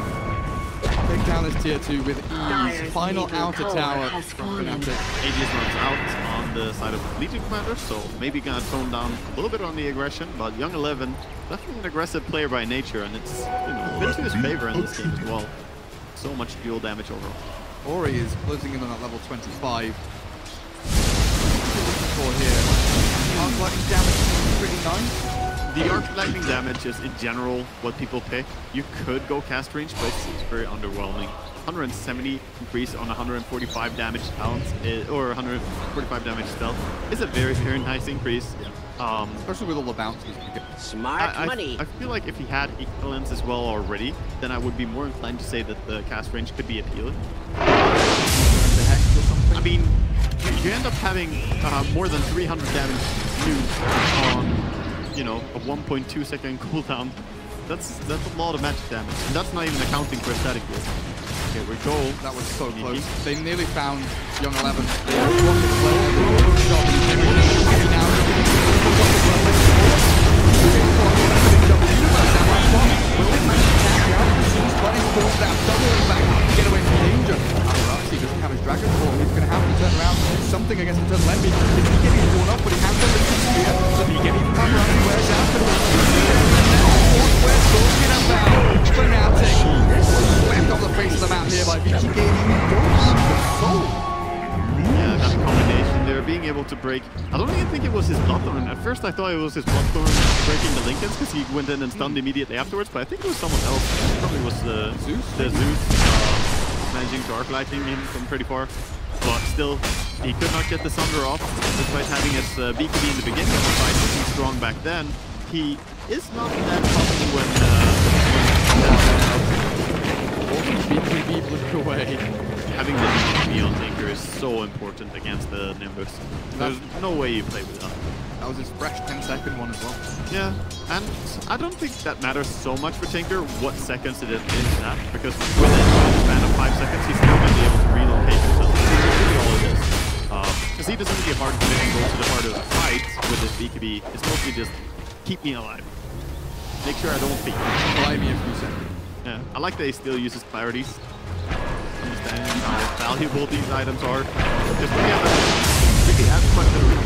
take down this tier 2 with ease. Final outer tower from Fnatic. Aegis runs out on on the side of Legion Commander, so maybe gonna tone down a little bit on the aggression, but Young 11, definitely an aggressive player by nature, and it's, you know, been to his favor in this game as well. So much dual damage overall. Ori is closing in on that level 25. For here, arc lightning damage is pretty nice. The arc lightning damage is in general what people pick. You could go cast range, but it's very underwhelming. 170 increase on 145 damage talents, or 145 damage stealth is a very, very nice increase. Yeah. Especially with all the bounces you get. Smart money. I feel like if he had equivalence as well already, then I would be more inclined to say that the cast range could be appealing. The hex or something? I mean, you end up having more than 300 damage nukes on, you know, a 1.2 second cooldown. That's a lot of magic damage. And that's not even accounting for static build. Here we go. That was so Sneaky. close. They nearly found Young 11. They had rocket flow. Get away from danger. He doesn't have his dragon form. He's going to have to turn around and do something against the turn Lemby. If he gets blown up, but he has the Legion Spear. So he gets his power out, he wears out. Where's talking about? Fnatic. Slammed on the face of the map here by Vici gaining soul. Yeah, that combination there, being able to break. I don't even think it was his Bloodthorn. At first I thought it was his Bloodthorn breaking the Lincolns because he went in and stunned immediately afterwards, but I think it was someone else. It probably was Zeus. The Zeus managing to arc lightning him from pretty far. But still, he could not get the Sunder off despite having his BKB in the beginning of the fight. He was strong back then. He is not that tough when BKB blew away. having the BKB on Tinker is so important against the Nimbus. There's no way you play with that. That was his fresh 10-second one as well. Yeah, and I don't think that matters so much for Tinker what seconds it is at, because within a span of 5 seconds he's still going to be able to relocate himself. That's really all it is. Because he doesn't really hard to go to the heart of the fight with his BKB. It's mostly just keep me alive. Make sure I don't peek. Buy me a few seconds. Yeah, I like that he still uses clarities. Understanding how valuable these items are. Just together, really adds quite a bit of reach.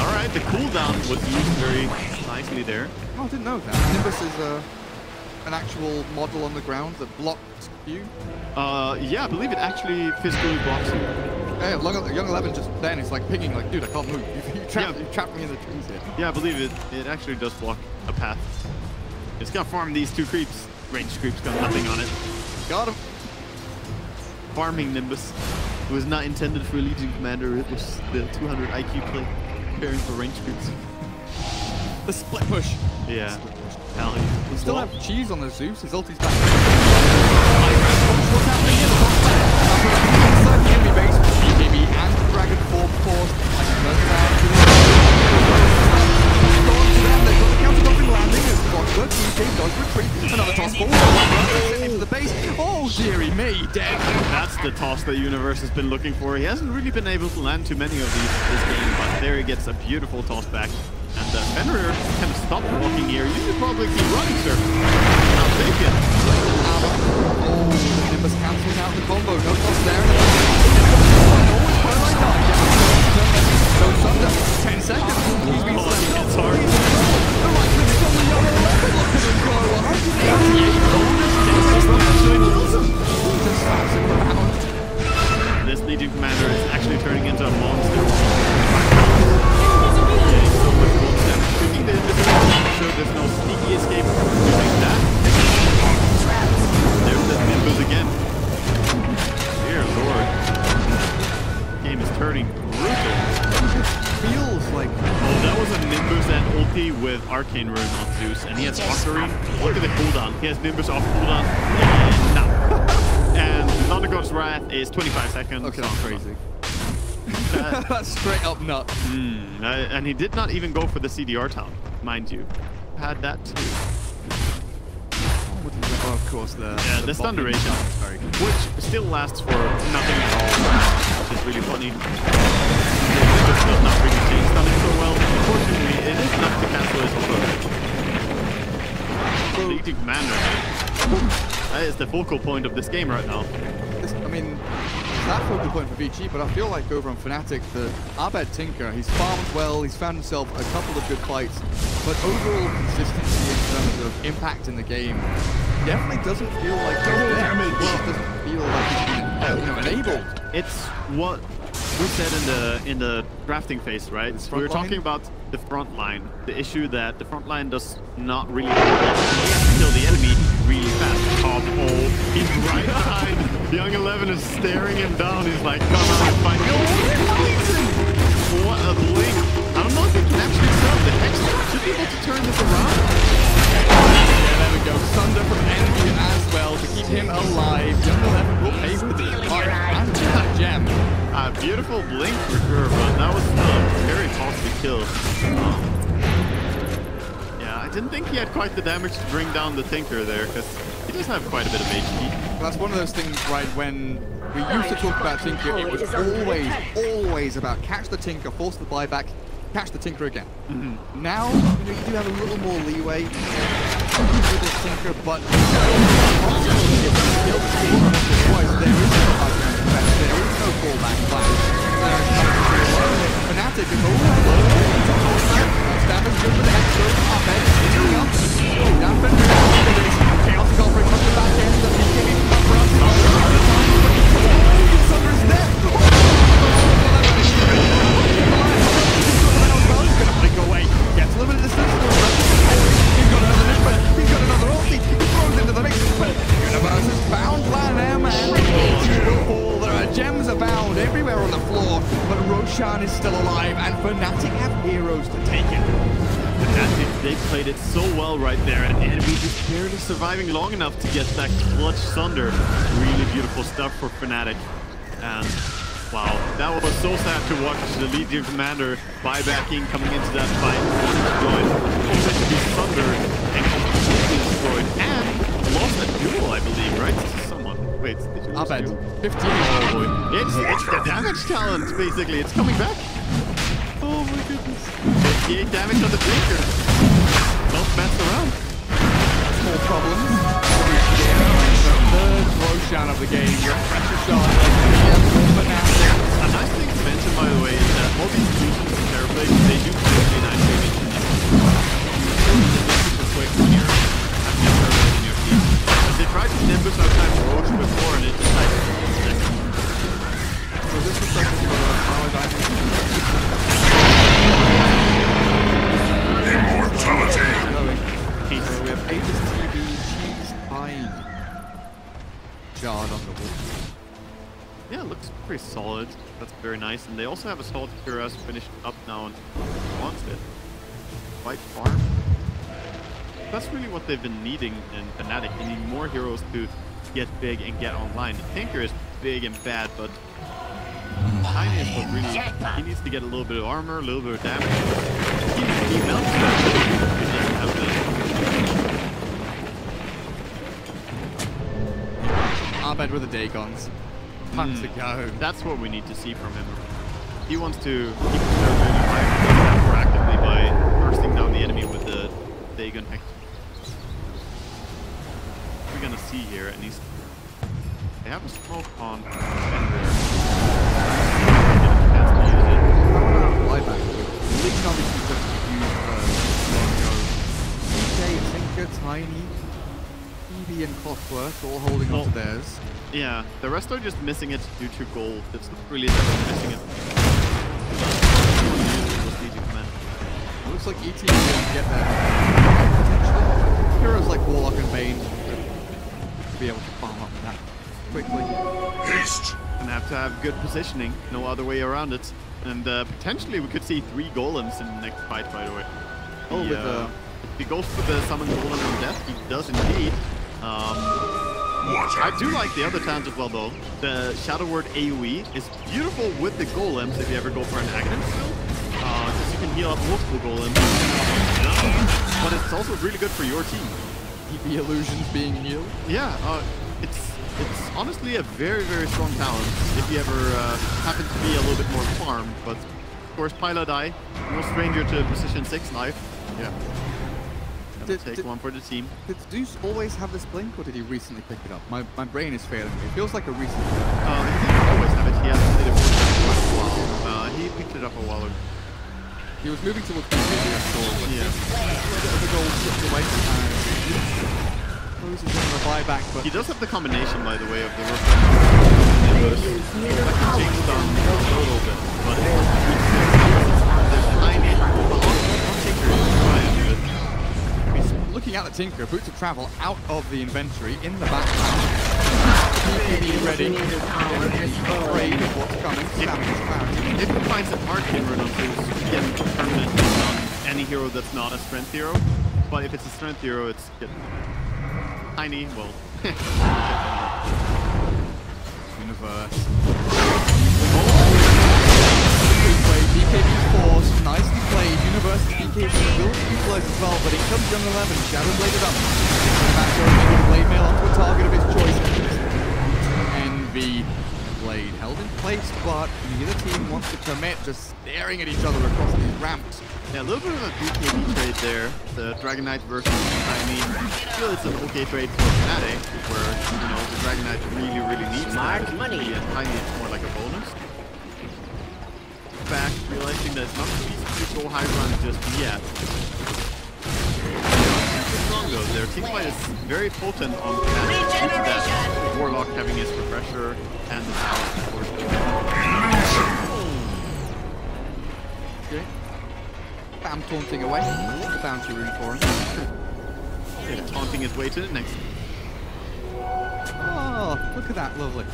Alright, the cooldown was used very nicely there. Oh, I didn't know that. Nimbus is an actual model on the ground that blocks you. Yeah, I believe it actually physically blocks you. Yeah, Young 11 just then it's like pinging, like, dude, I can't move. You trapped me in the trees here. Yeah, I believe it actually does block a path. It's gonna farm these two creeps. Range creeps got nothing on it. Got him. Farming Nimbus. It was not intended for a Legion Commander. It was the 200 IQ play. Preparing for range creeps. The split push. Yeah. Hell yeah. We still have cheese on the Zeus. His ulti's back. What's happening here? Inside the enemy base, BKB and Dragon Form Force. They've got the counter-dropping landing as Clockwork. BK does retreat. Another toss forward. Into the base. Oh, dearie me, dead. That's the toss that Universe has been looking for. He hasn't really been able to land too many of these this game, but there he gets a beautiful toss back. And Fenrir kind of stopped blocking here. You should probably keep running, sir. I'll take it. Oh, Nimbus cancels out the combo. No toss there. No Sunder. 10 seconds. He's been slammed up. It's hard. The right click is on the Young 11. Look at him go. 188 gold. Just slaps him around. This Legion Commander is actually turning into a monster. So much gold damage. Shooting the invisible, so there's no sneaky escape using that. There's the Nimbus again. Dear lord. Game is turning brutal. Feels like... Oh, that was a Nimbus and ulti with Arcane Rune on Zeus, and he has Valkyrie. Look at the cooldown. He has Nimbus off cooldown, and now. And Thunder God's Wrath is 25 seconds. Okay, that's crazy. That's straight up nuts. And he did not even go for the CDR town, mind you. Had that too. Oh, of course, the stun duration, very good. which still lasts for nothing at all, which is really funny. It does not really change stunning so well. Unfortunately, it is enough to cancel his approach. Legion Commander. That is the focal point of this game right now. mean, it's that focal point for Vici, but I feel like over on Fnatic, the Abed Tinker, he's farmed well, he's found himself a couple of good fights, but overall consistency in terms of impact in the game definitely doesn't feel like he's there. Well, it doesn't feel like he's been enabled. It's what we said in the drafting phase, right? We were talking about the front line, the issue that the front line does not really kill the enemy really fast. Oh, he's right behind. The Young 11 is staring him down. He's like, come on, find me. What a blink. I don't know if he can actually serve the Hex to be able to turn this around. Yeah, there we go. Sunder from enemy as well to keep him alive. Young 11 will pay for the fight and that gem. Beautiful blink for sure, but that was still a very costly kill. Yeah, I didn't think he had quite the damage to bring down the Tinker there, because he does have quite a bit of HP. Well, that's one of those things, right, when we used to talk about Tinker, it was always about catch the Tinker, force the buyback, catch the Tinker again. Now, you know, you do have a little more leeway with this Tinker, but there is no fallback plan. Fnatic is all Stammer's good with the extra. Abed is hitting up. Chaotic offering from the back end. The PK needs to come for us. Summer's there. He's going to blink away. Gets a little bit of distance. He's got another movement. He's got another ulti. He throws into the mix. Universe is bound plan there, man. There are gems abound everywhere on the floor, but Roshan is still alive, and Fnatic have heroes to take it. Fnatic, they played it so well right there, and enemy just barely surviving long enough to get that clutch Sunder. Really beautiful stuff for Fnatic. And wow, that was so sad to watch the Legion commander buybacking coming into that fight. Only to be Sunder and completely destroyed, and lost a duel, I believe, right? Wait, did you lose Abed, 15. Oh boy. It's the damage talent, basically. It's coming back. Oh my goodness. 58 damage on the Tinker. Don't mess around. Small problems. The third Roshan of the game. Your pressure shot. A nice thing to mention, by the way, is that all these fusions and Terrorblades, they do really nice damage. Super quick when you're having a Terrorblade in your team. They tried to nimbus outside Roach before, and it just like so this is like Immortality. So we have Aegis TV, Cheese Pine, Shard on the wall. yeah, it looks pretty solid. That's very nice. And they also have a solid Cuirass finished up now and wants it. White farm. That's really what they've been needing in Fnatic. They need more heroes to get big and get online. The Tinker is big and bad, but Tiny is what really... He needs to get a little bit of armor, a little bit of damage. He melts that. He doesn't have the... Abed with the Dagons. Time to go. That's what we need to see from him. He wants to keep the really high proactively by bursting down the enemy with the Dagon Hex. We're gonna see here, and he's... They have a smoke on Fender. Flyback. Legion obviously just use PK, Tinker, Tiny, Evie and Clockwork all holding on to theirs. Yeah, the rest are just missing it due to gold. It's not really that they're missing it. It looks like ET will get there. Potentially. Heroes like Warlock and Bane to be able to farm up that quickly. Haste. And have to have good positioning, no other way around it. And potentially we could see 3 golems in the next fight, by the way. If he goes for the summon golem on death, he does indeed. I do like the other talent as well, though. The Shadow Word AoE is beautiful with the golems if you ever go for an Aghanim skill. Because you can heal up multiple golems. But it's also really good for your team. EP illusions being healed. Yeah, it's honestly a very, very strong talent if you ever happen to be a little bit more farmed. But of course, Pilot Eye, no stranger to Precision 6 life. Yeah. Gonna take one for the team. Did Zeus always have this blink, or did he recently pick it up? My brain is failing me. It feels like a recent. He didn't always have it. He hasn't played it for a while. He picked it up a while ago. He was moving towards the video store, but yeah. The goal slipped away. Closes in the buyback, but he does have the combination, by the way, of the reflection and the that can change down a little bit, but there's tiny. He's looking at the Tinker, boots of travel out of the inventory in the background. Being ready, afraid of what's coming. If he finds it hard to run on Zeus, get permanent on any hero that's not a strength hero. But if it's a strength hero, it's tiny. Well, Universe. BKB's force, nicely played. Universe BKB will utilize as well, but it comes Young 11. Shadow bladed up. Back over blade mail onto a target of his choice. Envy blade held in place, but neither team wants to commit, just staring at each other across these ramps. Yeah, a little bit of a BKB trade there. The Dragon Knight versus Tiny. I feel it's an okay trade for Fnatic, where, you know, the Dragon Knight really needs Smart that money. and Tiny is more like a bonus. Back, realizing that it's not easy to go high ground just yet. Strong though, their team fight is very potent on Fnatic due to that Warlock having his refresher and the power, of course. Okay. Bam taunting away. The bounty rune for him. Yeah, taunting his way to the next. Oh, look at that, lovely.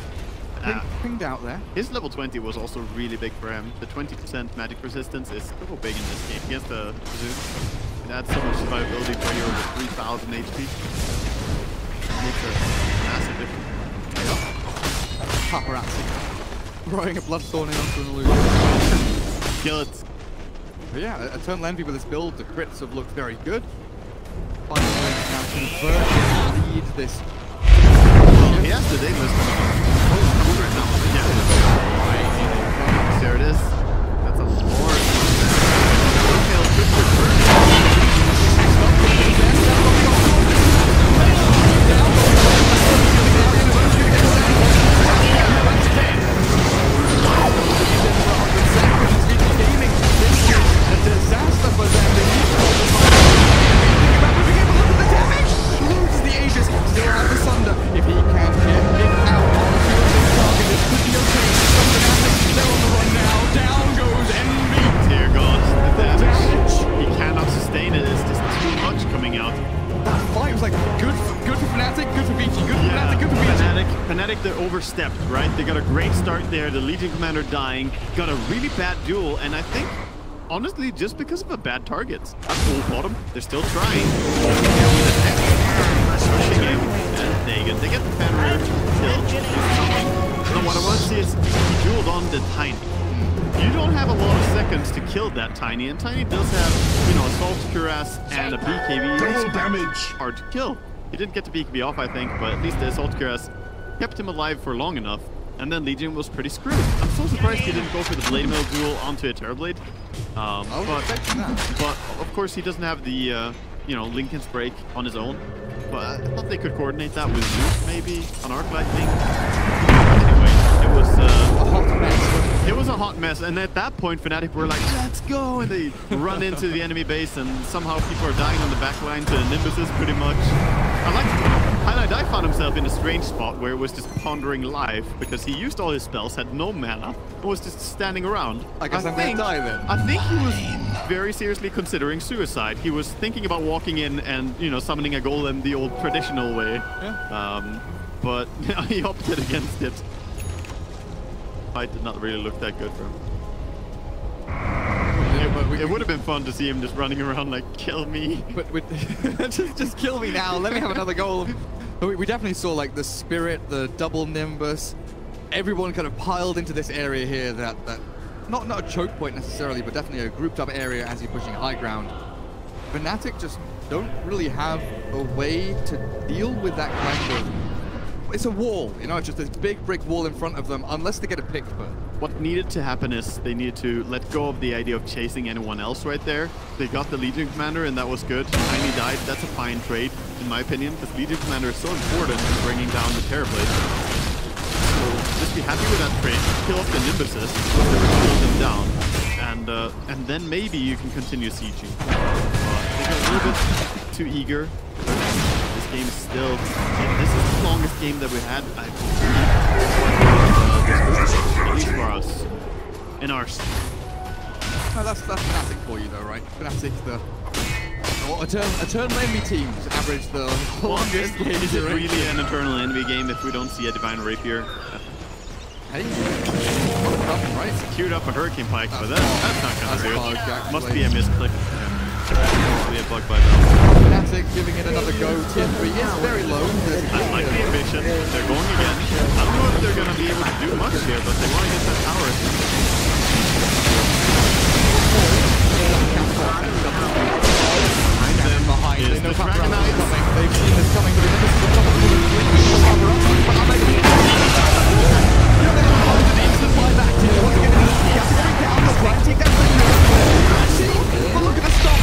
Pinged out there. His level 20 was also really big for him. The 20% magic resistance is so big in this game against the Zeus. It adds so much survivability for a hero with 3000 HP. Makes a massive difference. Paparazzi. Throwing a Bloodthorn in onto an illusion. Kill it. But yeah, Eternal Envy with this build, the crits have looked very good. Finally now convert and lead this. Well, he has the Daedalus. Yeah. There it is. That's a Lord. A disaster for them. Loses the Aegis, still has the Sunder. If he can get it out onto his target, this could be okay. They're on the run now. Down goes Envy. Dear God, the damage. He cannot sustain it. It's just too much coming out. That fight was like good for Fnatic, good for Vici, good for Fnatic, good for Vici. Fnatic, they overstepped, right? They got a great start there. The Legion Commander dying, got a really bad duel, and I think, honestly, just because of a bad target. At full bottom, they're still trying. Pushing him, and they get the Fenrir still. Now what I want to see is he dueled on the Tiny. You don't have a lot of seconds to kill that Tiny, and Tiny does have, you know, Assault Cuirass and a BKB. Double damage. Hard to kill. He didn't get the BKB off, I think, but at least the Assault Cuirass kept him alive for long enough. And then Legion was pretty screwed. I'm so surprised he didn't go for the Blade Mill duel onto a Terrorblade. But of course he doesn't have the, you know, Lincoln's Break on his own. But I thought they could coordinate that with Zeus, maybe, on Arc Lightning. Anyway, it was a hot mess. It was a hot mess, and at that point, Fnatic were like, let's go! And they run into the enemy base, and somehow people are dying on the backline to Nimbuses, pretty much. I like Highlight I found himself in a strange spot where it was just pondering life, because he used all his spells, had no mana, and was just standing around. I guess I'm gonna die then. I think he was very seriously considering suicide. He was thinking about walking in and, you know, summoning a golem the old traditional way. Yeah. But he opted against it. Fight did not really look that good for him. It would have been fun to see him just running around like, kill me. But just kill me now. Let me have another goal. We definitely saw like the Spirit, the double Nimbus. Everyone kind of piled into this area here. That not a choke point necessarily, but definitely a grouped up area as you're pushing high ground. Fnatic just don't really have a way to deal with that kind of it's a wall, you know, it's just this big brick wall in front of them, unless they get a pick first. What needed to happen is they needed to let go of the idea of chasing anyone else right there. They got the Legion Commander, and that was good. Tiny died. That's a fine trade, in my opinion, because Legion Commander is so important in bringing down the Terrorblade. So just be happy with that trade. Kill off the Nimbuses, kill them down, and then maybe you can continue sieging. They got a little bit too eager. This game is still... This is the longest game that we had, I believe. At least for us. In ours. No, that's Fnatic for you though, right? Fnatic, Eternal Enemy teams average the longest game. Is it really an Eternal Enemy game if we don't see a Divine Rapier? Hey, right? Queued up a Hurricane Pike, but that's not gonna do it. Must be a misclick. Probably a bug by now. Fnatic giving it another go. Tier 3 is very low. I like the ambition. They're going again. I don't know if they're gonna be able to do much here, but they want to get that tower. Behind them, is they know the Dragon Dragonite. is coming. They've seen this coming, but this is the top of the look at the stop.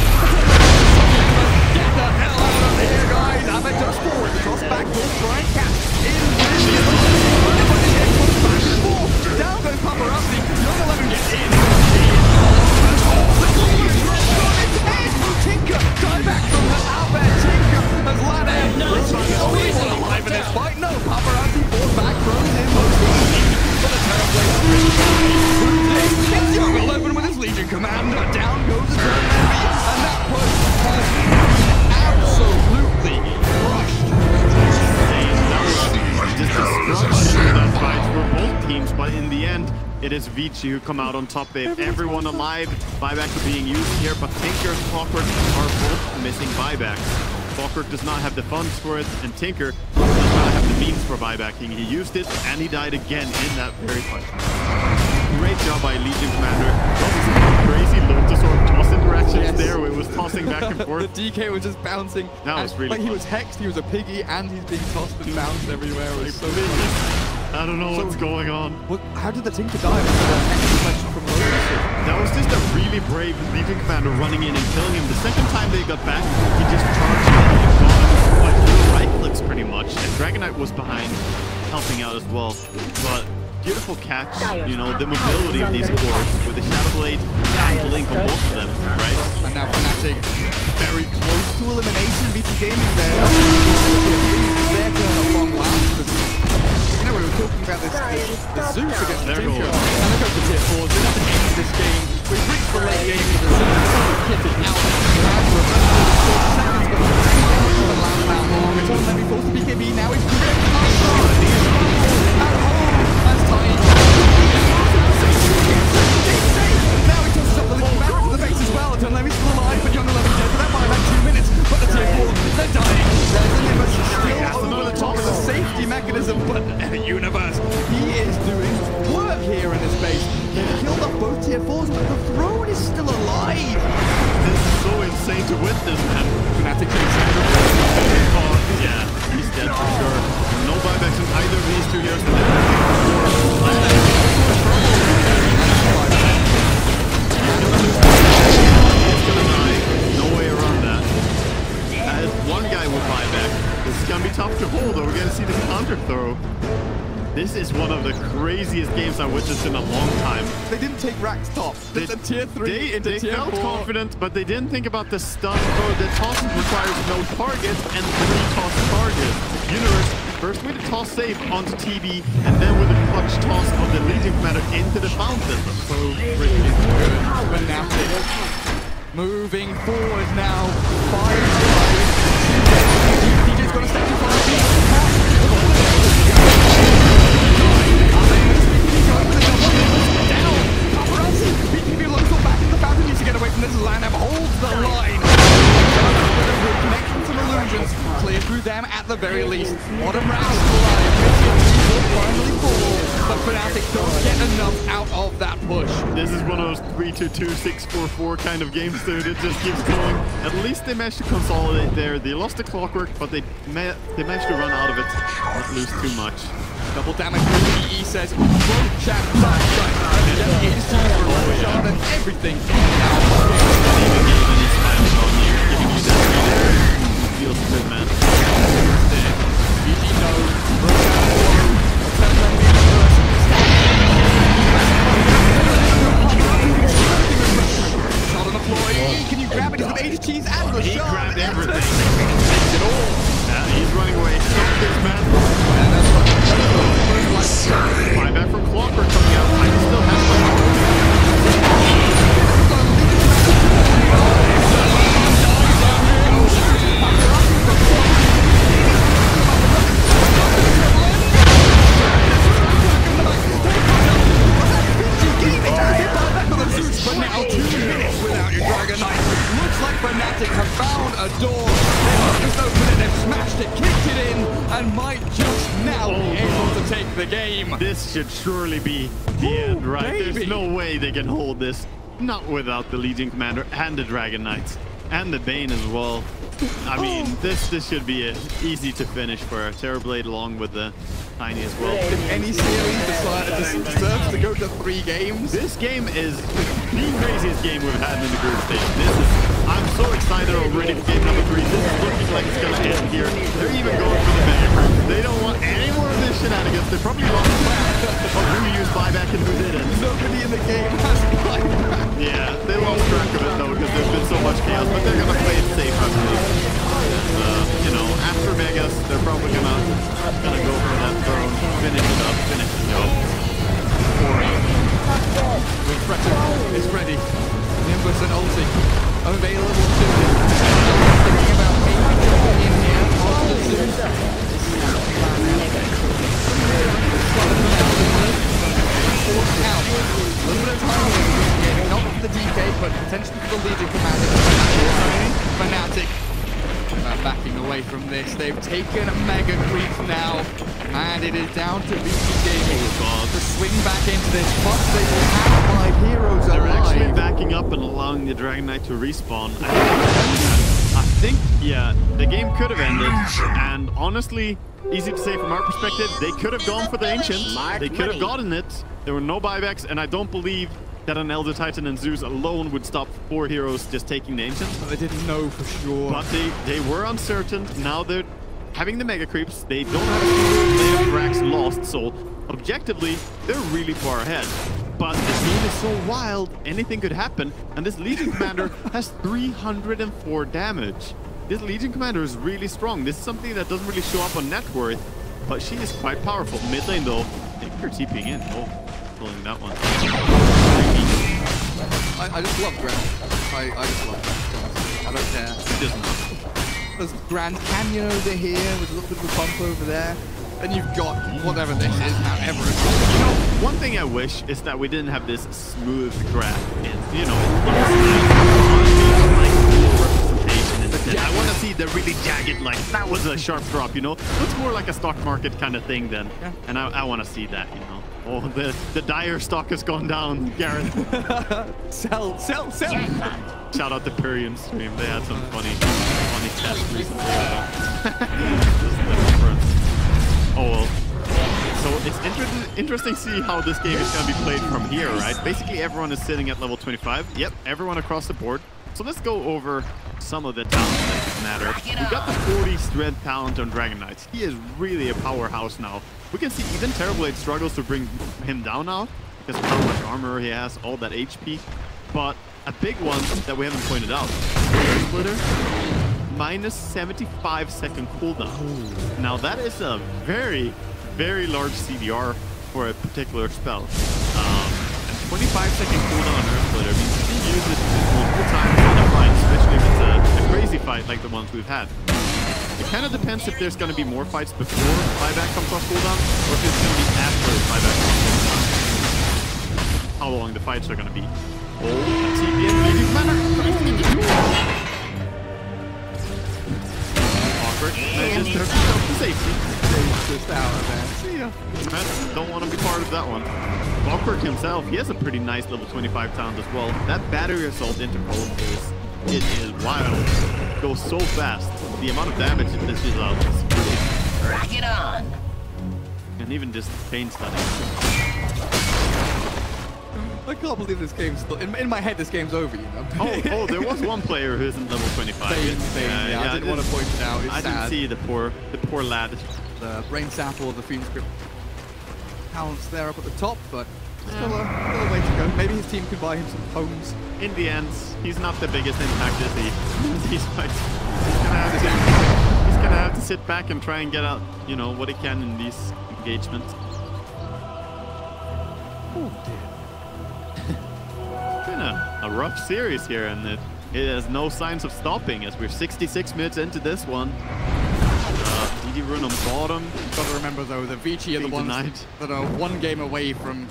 Get the hell out of here, guys. Ahmed goes forward. Cross back. Will try and catch. Down goes Paparazzi. Young 11 gets in. Tinker, die back from the outback. Tinker has led in. He's alive in this fight. No, Paparazzi falls back, throws in for the Terrorblade. It's Young 11 with his Legion Commander. Down goes the Terrorblade. And that push has absolutely crushed. Just destruction of that fight for both teams, but in the end, it is Vici who come out on top. They have everyone alive. Buybacks are being used here, but Tinker and Clockwork are both missing buybacks. Clockwork does not have the funds for it, and Tinker does not have the means for buybacking. He used it, and he died again in that very fight. Great job by Legion Commander. Crazy Lotus or toss interactions there. It was tossing back and forth. The DK was just bouncing. That was really like fun. He was hexed, he was a piggy, and he's being tossed and bounced everywhere. It was so I don't know what's going on. How did the Tinker die? From that was just a really brave Legion Commander running in and killing him. The second time they got back, he just charged in and got like right clicks pretty much. And Dragonite was behind, helping out as well. But beautiful catch, you know, the mobility of these cores with the Shadow Blade and Blink on both of them, right? And now Fnatic very close to elimination. Vici Gaming there. Their turn a long last. You know, we were talking about this Zeus against the Tinker. And look at the tier 4s. They're not the end of this game. We've reached the late game with the Zeus kitted out. Seconds, but the last round long. It's all maybe forced to BKB. Now he's gripped up. That's tight. Now he tosses up the little back to the face as well. Until Levy's still alive, but Young 11 dead for that by about 2 minutes. But the tier 4, they're dying. There's a Nimbus still over the top of the safety mechanism, but Universe, he is doing work here in this base. They've killed off both tier 4s, but the throne is still alive. This is so insane to witness, man. Fnatic yeah, he's dead for sure. No buybacks in either of these two heroes. No way around that. As one guy will buy back. This is gonna be tough to hold, though. We're gonna see the counter throw. This is one of the craziest games I've witnessed in a long time. They didn't take Rack's top. They said tier 3 into they tier 4. felt confident, but they didn't think about the stun. Oh, the toss requires no targets and 3 toss targets. Universe, first with a toss save onto TB, and then with a clutch toss of the Legion Commander into the fountain. So freaking good. Fnatic moving forward now. 5 DJ's got to step in front of this lineup holds the line. Connection some illusions. Clear through them at the very least. Bottom round still alive. Will finally fall. But Fnatic don't get enough out of that push. This is one of those 3-2-2, 6-4-4 kind of games, dude. It just keeps going. At least they managed to consolidate there. They lost the clockwork, but they managed to run out of it, not lose too much. Double damage. He says, "Won't chat right." He's for a shot and everything. Even gave any smiles on you, giving you that there. Feels good, man. Vici knows. Shot on the floor. Can you grab it? He's got HTs and the He shot. grabbed everything. Takes it all. He's running away. Stop this, man. Buyback from Clockwork coming out. I still have But now 2 minutes without your Dragon Knight. Looks like Fnatic have found a door. They've just opened it, they've smashed it, kicked it in, and might just now be able to take the game. This should surely be the end, right? Maybe. There's no way they can hold this. Not without the Legion Commander and the Dragon Knights. And the Bane as well. I mean, this should be easy to finish for Terrorblade along with the Tiny as well. If any series deserves to go to 3 games, this game is the craziest game we've had in the group stage. I'm so excited already for game number 3. This is looking like it's going to end here. They're even going for the MEGACREEPS. They don't want any more of this shenanigans. They probably lost track of who used buyback and who didn't. nobody in the game has buyback. Yeah, they lost track of it though because there's been so much chaos, but they're going to play it safe, I believe. And, you know, after Megas, they're probably going to go for that throne, finish it up, finish the job. Refractor is ready. Nimbus and ulti available to him. Thinking about maybe jumping in here after the Zeus. Out. A little bit of time here. Not for the DK, but potentially for the Legion Commander. Fnatic. Backing away from this. They've taken MEGACREEPS now. And it is down to Vici Gaming to swing back into this. Plus, they will have 5 heroes They're alive. actually backing up and allowing the Dragon Knight to respawn. I think, yeah, the game could have ended. And honestly, easy to say from our perspective, they could have gone for the Ancient. They could have gotten it. There were no buybacks, and I don't believe that an Elder Titan and Zeus alone would stop 4 heroes just taking the Ancient. They didn't know for sure. But they were uncertain. Now they're having the MEGACREEPS. They don't have a single blade of Rax lost, so objectively, they're really far ahead. But the team is so wild, anything could happen, and this Legion Commander has 304 damage. This Legion Commander is really strong. This is something that doesn't really show up on net worth, but she is quite powerful. Mid lane though, I think they're TPing in. Oh, pulling that one. I just love Grand. I just love Grand. I don't care. It doesn't. There's Grand Canyon over here with a little bit of a bump over there. Then you've got whatever this is, Mount Everest. You know, one thing I wish is that we didn't have this smooth graph. And, you know, I want to see the really jagged, like, that was a sharp drop, you know? Looks more like a stock market kind of thing then. Yeah. And I want to see that, you know? Oh, the dire stock has gone down, Gareth. Sell. Shout out to Pyrian stream. They had some funny tests recently. Oh, well. So it's interesting to see how this game is going to be played from here, right? Basically, everyone is sitting at level 25. Yep, everyone across the board. So let's go over some of the talents that matter. We got the 40 strength talent on Dragon Knights. He is really a powerhouse now. We can see even Terrorblade struggles to bring him down now because of how much armor he has, all that HP. But a big one that we haven't pointed out, Splitter, minus 75-second cooldown. Now that is a very, very large CDR for a particular spell. And 25-second cooldown on Earth Splitter means you can use it multiple times in a fight, especially if it's a crazy fight like the ones we've had. It kind of depends if there's going to be more fights before buyback comes off cooldown, or if it's going to be after buyback comes off cooldown. How long the fights are going to be. Oh, TPN Legion Commander! Viper manages to hook himself to safety. Just out of there. See ya. Man, don't want to be part of that one. Clockwork himself, he has a pretty nice level 25 talent as well. That battery assault interval is wild. It goes so fast. The amount of damage it dishes out is crazy. Rock it on. And even just pain stunning. I can't believe this game's still... In my head, this game's over, you know? Oh, there was one player who isn't level 25. I didn't want to point it out. It's I sad. didn't see the poor lad. The brain sample of the Phoenix Grip talents there up at the top, but still a way to go. Maybe his team could buy him some homes. In the end, he's not the biggest impact, is he? He's gonna have to sit back and try and get out, you know, what he can in these engagements. Oh dear. It's been a rough series here, and it has no signs of stopping as we're 66 minutes into this one. DD Rune on bottom. Gotta remember though, the Vici are the ones tonight. that are one game away from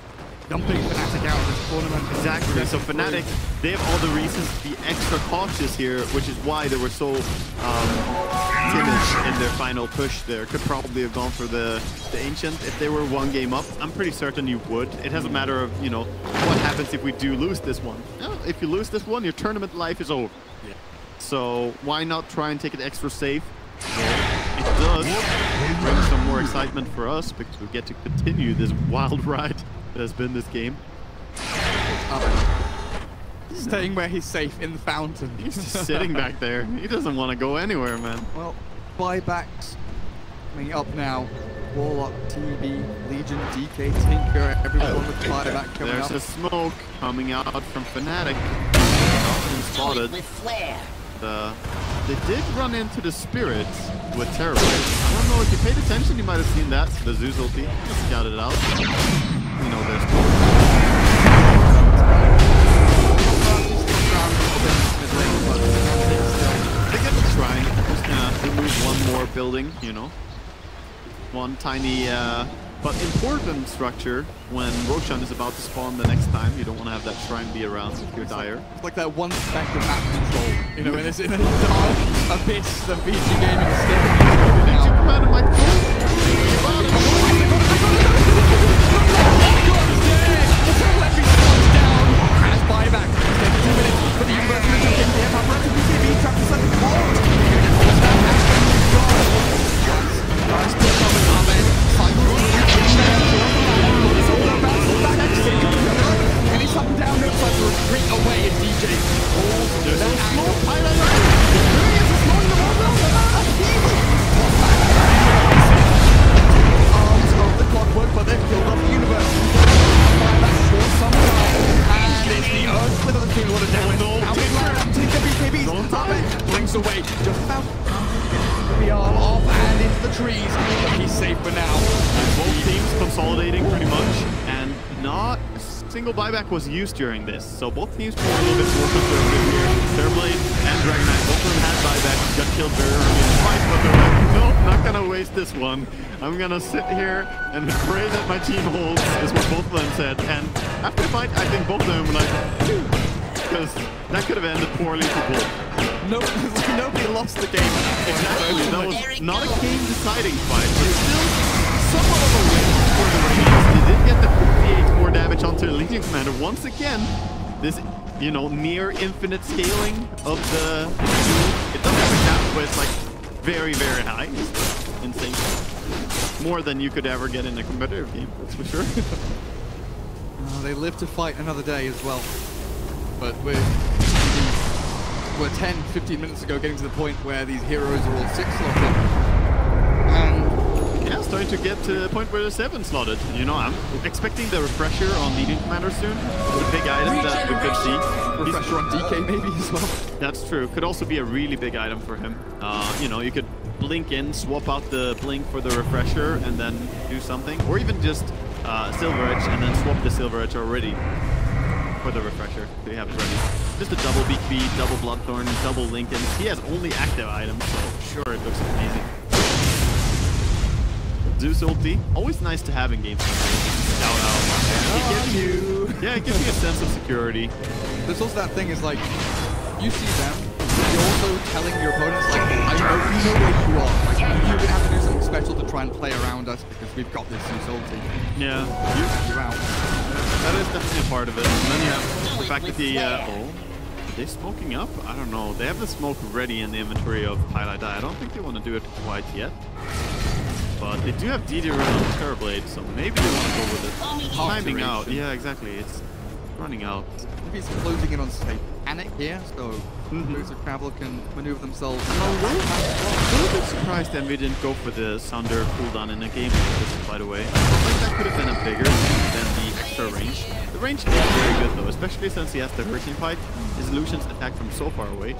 dumping Fnatic out of this tournament. Exactly. So Fnatic, they have all the reasons to be extra cautious here, which is why they were so timid in their final push there. Could probably have gone for the Ancient if they were one game up. I'm pretty certain you would. It has a matter of, you know, what happens if we do lose this one. Well, if you lose this one, your tournament life is over. Yeah. So why not try and take it extra safe? It does bring some more excitement for us because we get to continue this wild ride that has been this game. Staying where he's safe in the fountain. He's just sitting back there. He doesn't want to go anywhere, man. Well, buybacks coming up now. Warlock, TB, Legion, DK, Tinker, everyone with buyback coming There's up. a smoke coming out from Fnatic. Spotted. With flair. They did run into the spirits with Terrorblade. I don't know if you paid attention, you might have seen that. The Zeus ulti just scouted it out. You know, there's they get the shrine. Just gonna remove one more building, you know. One tiny but important structure when Roshan is about to spawn the next time. You don't want to have that shrine be around if you're dire. It's like that one speck of map control, you know, in a dark abyss that Vici Gaming is still Ancient Commander might go. As buyback, 2 minutes for the University of Genting. They have upper BKB trapped inside the court. Nice push up with Ahmed. And he's up and down, no time to retreat away as DJ pulls. There's a small pilot. Arms of the clockwork, but they've killed off the universe. That's for some time. And it's the Earth split of the team. What a damage. Tinker BKBs. Ahmed blinks away. Just about. We are off and into the trees. He's safe for now. Both teams consolidating pretty much, and not a single buyback was used during this. So both teams were a little bit more conservative here. Terrorblade and Dragonite, both of them had buybacks, got killed very early in the fight, but they're like, nope, not gonna waste this one. I'm gonna sit here and pray that my team holds, is what both of them said. And after the fight, I think both of them were like, because that could have ended poorly for both. Nobody lost the game. Exactly, that was not a game-deciding fight, but still somewhat of a win for the Radiants. They did get the 58 more damage onto the Legion Commander. Once again, this, you know, near infinite scaling of the it doesn't have a cap, but it's like very, very high. It's insane. More than you could ever get in a competitive game, that's for sure. They live to fight another day as well. But we're 10, 15 minutes ago getting to the point where these heroes are all 6 slotted. And yeah, starting to get to the point where they're 7 slotted. You know, I'm expecting the refresher on Legion Commander soon. It's a big item that we could see. refresher on DK maybe as well. That's true. Could also be a really big item for him. You know, you could blink in, swap out the blink for the refresher, and then do something. Or even just Silver Edge and then swap the Silver Edge already for the refresher. So you have it ready. Just a double BKB, double Bloodthorn, double Lincoln. He has only active items, so sure, it looks amazing. Zeus ulti, always nice to have in games. It gives you a sense of security. There's also that thing is like, you see them, you're also telling your opponents, like, I know where you are. Like, you're going to have to do something special to try and play around us because we've got this Zeus ulti. Yeah. You're out. That is definitely a part of it. And then you have the fact that the are they smoking up? I don't know. They have the smoke ready in the inventory of Highlight Eye. I don't think they want to do it quite yet. But they do have DD around Terrorblade, so maybe they want to go with it. Timing out. Yeah, exactly. It's running out. If he's closing in on, say, Panic here, so Boots of Travel can maneuver themselves. I'm a little bit surprised Envy didn't go for the Sunder cooldown in a game like this, by the way. I think that could have been a bigger than the extra range. The range is very good though, especially since he has the Hurricane Pike. His illusions attack from so far away.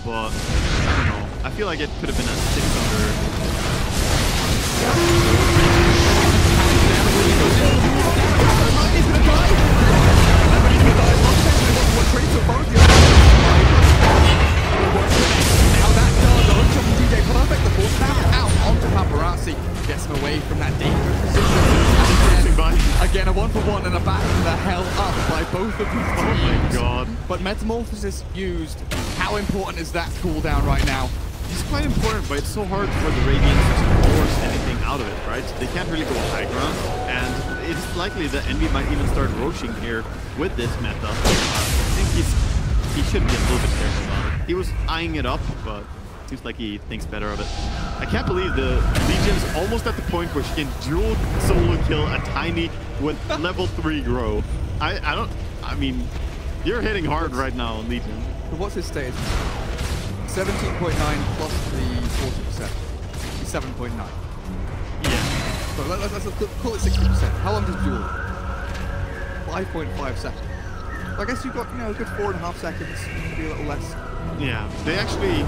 But, I don't know. I feel like it could have been a 600. Now that does a hook from DJ Perfect. The force snap out onto Paparazzi. Gets him away from that dangerous position. Again, a 1-for-1 and a back the hell up by both of these teams. Oh my god. But Metamorphosis used. How important is that cooldown right now? It's quite important, but it's so hard for the Radiants to force anything out of it, right? They can't really go high ground, and it's likely that Envy might even start roaching here with this meta. I think he should be a little bit careful about it. He was eyeing it up, but seems like he thinks better of it. I can't believe the Legion's almost at the point where she can dual solo kill a Tiny with level 3 grow. I mean, you're hitting hard right now on Legion. So what's his stage? 17.9 plus the 40%. 7.9. Yeah. So let's call it 60%. How long does duel? 5.5 seconds. So I guess you've got, a good 4.5 seconds, maybe a little less. Yeah, they actually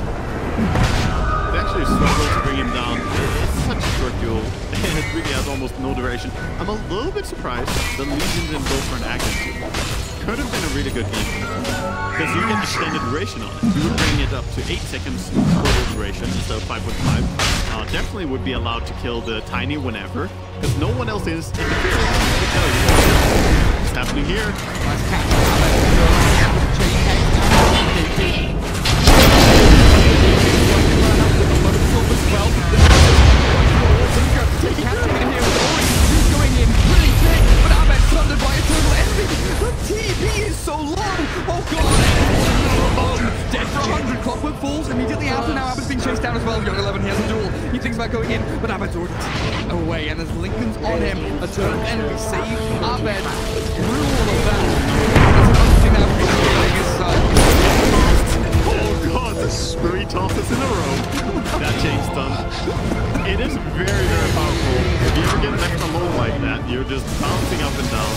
struggle to bring him down. It's such a short duel, and it really has almost no duration. I'm a little bit surprised the Legion didn't go for an Aghanim. Could have been a really good game, because you get extended duration on it. You would bring it up to 8 seconds total duration instead of 5.5. Definitely would be allowed to kill the Tiny whenever, because no one else is interfering. What's happening here? Nice catch. So long! Oh god! Dead for 100. Clockwork falls immediately after. Now Abed's being chased down as well. Young 11, he has a duel. He thinks about going in, but Abed's already taken away, and there's Lincoln's on him. A turn of enemy saved Abed through all of that. That's another thing now for his side. Oh god, 3 tosses in a row. That chain stun. It is very, very powerful. If you ever get left alone like that, you're just bouncing up and down.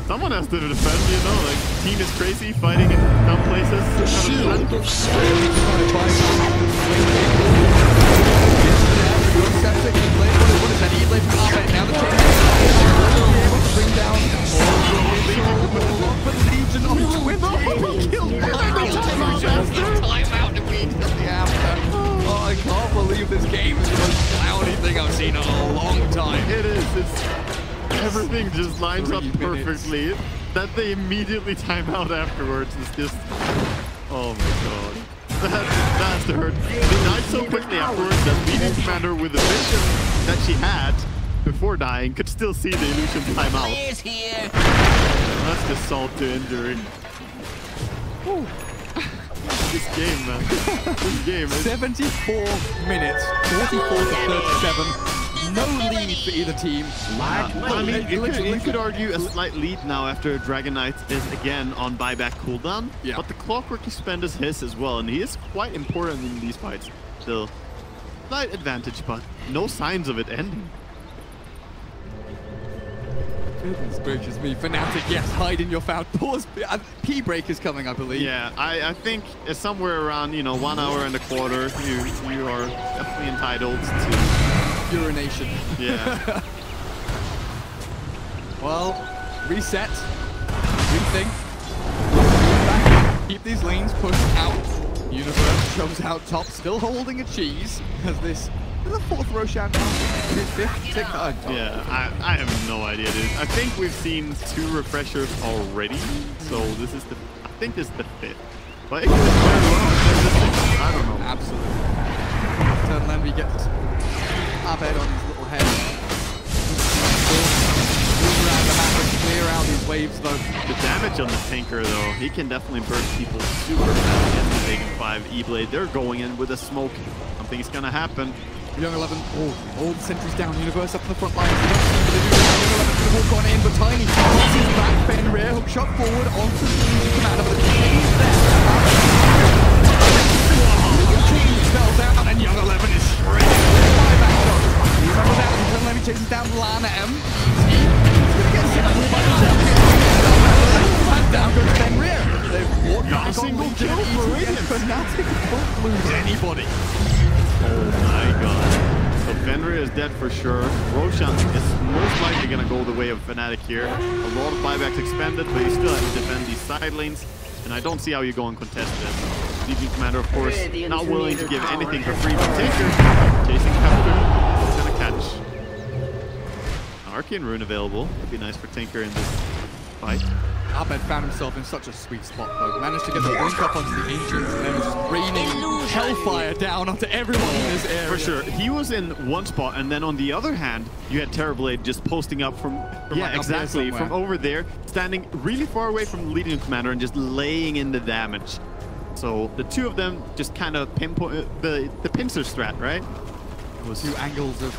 Someone has to defend, like, team is crazy, fighting in some places. Shield of Oh, I can't believe this game is the most cloudy thing I've seen in a long time. It is. Everything just lines up perfectly. That they immediately time out afterwards is just... Oh my god. That's the hurt. They died so quickly afterwards that leading commander with the vision that she had before dying could still see the illusion time out. That's just salt to injury. Whew. This game, man. This game is... 74 minutes, 44 to 37. No lead for either team. I mean, you could argue a slight lead now after Dragon Knight is again on buyback cooldown. Yeah. But the Clockwork Expend is his as well, and he is quite important in these fights. Still, slight advantage, but no signs of it ending. Goodness gracious me, Fnatic, yes, hide in your foul. Pause. P-break is coming, I believe. Yeah, I think somewhere around, 1 hour and a quarter, you are definitely entitled to urination. Yeah. Well, reset. Rethink. Keep these lanes pushed out. Universe shows out top, still holding a cheese as this is the 4th Roshan now. His 5th tick. Yeah, I have no idea, dude. I think we've seen 2 refreshers already, so this is the think this is the 5th. But it could be very well. I don't know. Absolutely. Turn Lenby gets Abed on his little head. Move around the map and clear out these waves though. The damage on the tanker though, he can definitely burst people super fast against the Vegan 5 E-Blade. They're going in with a smoke. Something's gonna happen. Young 11, all the sentries down, Universe up in the front line. Young 11 have gone in, but Tiny crosses back, Fenrir, hook shot forward onto the commander, but the chain's there. Chain spells out, and Young 11 is straight back up. You remember that? Young 11 chases down Lana M. He's gonna get set up by the down goes Fenrir. They've walked Not a back single on kill for Radiant. Fnatic won't lose anybody. Oh my god. So Fenrir is dead for sure. Roshan is most likely going to go the way of Fnatic here. A lot of buybacks expended, but you still have to defend these side lanes. And I don't see how you go and contest this. Legion Commander, of course, not willing to give anything for free to Taker. Chasing Pepper. He's going to catch. Arcane Rune available. Would be nice for Tinker in this fight. Abed found himself in such a sweet spot though. Managed to get the blink up onto the Ancients and then was just raining hellfire down onto everyone in this area. For sure. He was in one spot, and then on the other hand, you had Terrorblade just posting up from like exactly, from over there, standing really far away from the leading commander and just laying in the damage. So the two of them just kind of pinpoint the pincer strat, right? It was 2 angles of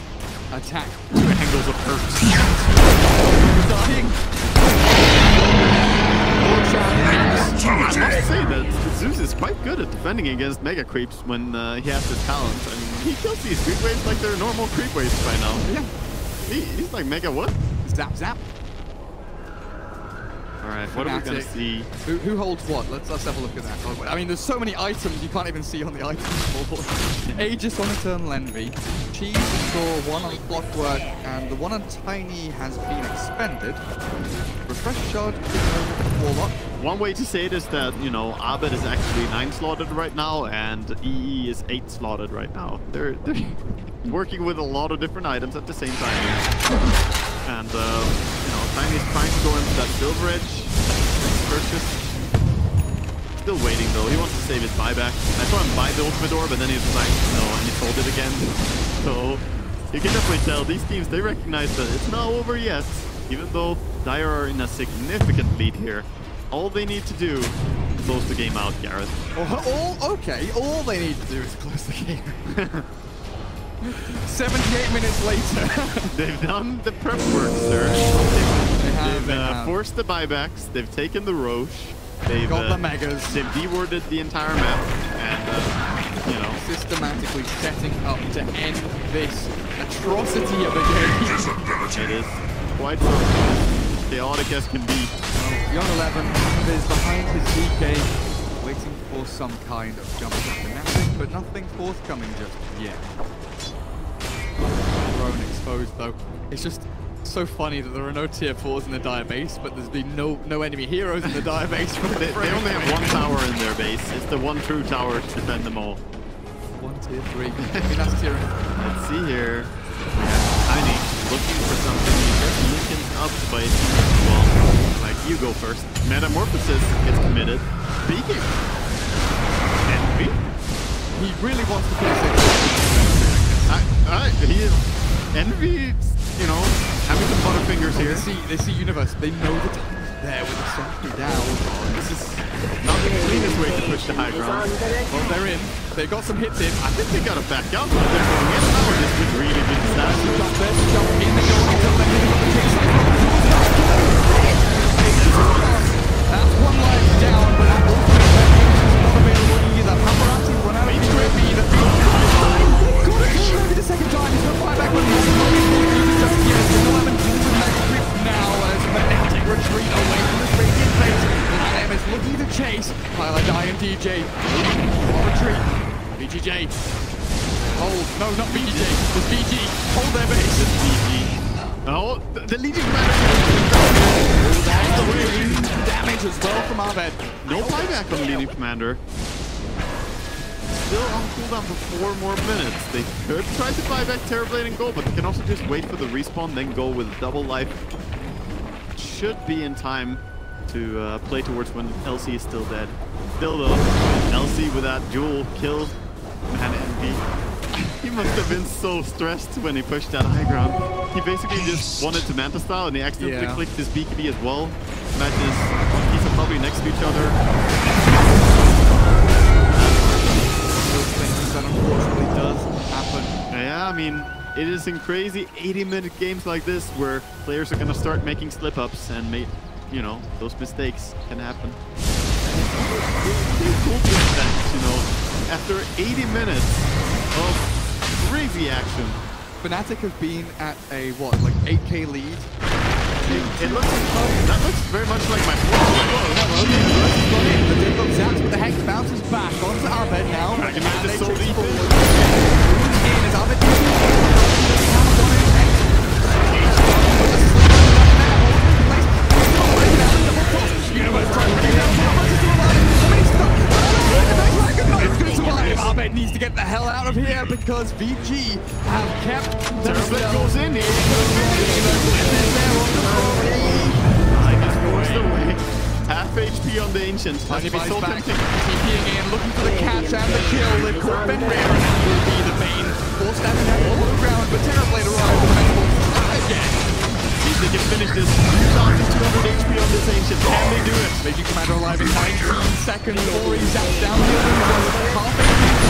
attack. 2 angles of hurt. Dying. I must say that Zeus is quite good at defending against MEGACREEPS when he has his talents. I mean, he kills these creep waves like they're normal creep waves by now. Yeah. He's like Mega what? Zap, zap. Alright, what are we going to see? Who holds what? Let's have a look at that. Oh, I mean, there's so many items you can't even see on the items board. Aegis on Eternal Envy. Cheese saw one on Clockwork, and the one on Tiny has been expended. Refresh Shard over Warlock. One way to say it is that, you know, Abed is actually 9 slotted right now, and EE is 8 slotted right now. They're working with a lot of different items at the same time. And, you know, Tiny is trying to go into that Silver Edge purchase. Still waiting though. He wants to save his buyback. I saw him buy the ultimate door, but then he was like, no, and he sold it again. So you can definitely tell these teams, they recognize that it's not over yet. Even though Dire are in a significant lead here. All they need to do is close the game out, Gareth. Okay, all they need to do is close the game. 78 minutes later. They've done the prep work, sir. They've forced the buybacks. They've taken the Roche. They've got the Megas. They've dewarded the entire map. And, you know, systematically setting up to end this atrocity of a game. It is quite something. Chaotic as can be. Young 11 is behind his DK, waiting for some kind of jump from Fnatic, but nothing forthcoming just yet. Thrown exposed though. It's just so funny that there are no tier 4s in the Dire base, but there's been no enemy heroes in the Dire base. They only have 1 tower in their base. It's the one true tower to defend them all. 1 tier 3. I mean, that's tier. Let's see here. We have Tiny looking for something. Lincoln's up, but well, like you go first. Metamorphosis gets committed. Speaking. Envy. He really wants to finish it. He is Envy, you know, having some butterfingers here. They see Universe. They know the time's there with the sentry down. This is not the cleanest way to push the high ground. Well, they're in. They got some hits in. I think they got to back out, but they're going in now. This is really good stats. Jump there, jump in, they go until they hit the chase. That's 1 life down, but that ultimate is not available either. Paparazzi run out of the UAV. Maybe the second time. He's going to fly back with the just yes. 11 MEGACREEPS now as Fnatic retreat away from the Radiant base. Lam is looking to chase. Tyler Die and DJ. Retreat. BGJ. Hold. No, not BGJ. It's BG. Hold their base. It's BG. Oh, the Legion Commander. That's the really damage as well from Abed. No buyback on the Legion Commander. Still on cooldown for 4 more minutes. They could try to buy back Terrorblade and go, but they can also just wait for the respawn, then go with double life. Should be in time to play towards when LC is still dead. Still though, LC with that dual kill, man, envy. He must have been so stressed when he pushed that high ground. He basically just wanted to Manta style and he accidentally clicked his BKB as well. Imagine his keys are probably next to each other. Those things that unfortunately does happen. Yeah, I mean, it is in crazy 80-minute games like this where players are gonna start making slip-ups and make, you know, those mistakes can happen. Pretty cool to expect, you know, after 80 minutes of crazy action. Fnatic have been at a, what, like 8k lead? It looks, that looks very much like my The dig up Zaps with the Hex bounces back onto Abed now. Dragon Knight is so deep. In as Abed Abed needs to get the hell out of here because VG have kept Terrorblade goes in here. Half HP on the Ancient. Tiny That's so tempting. TPing in, looking for the catch and the kill. They've caught Ben Rare, and that will be the bane. All standing out all around, but Terrorblade arrives again. If they can finish this 2,200 HP on this Ancient, can they do it? Legion Commander alive in 19 seconds before he zaps down the other half HP.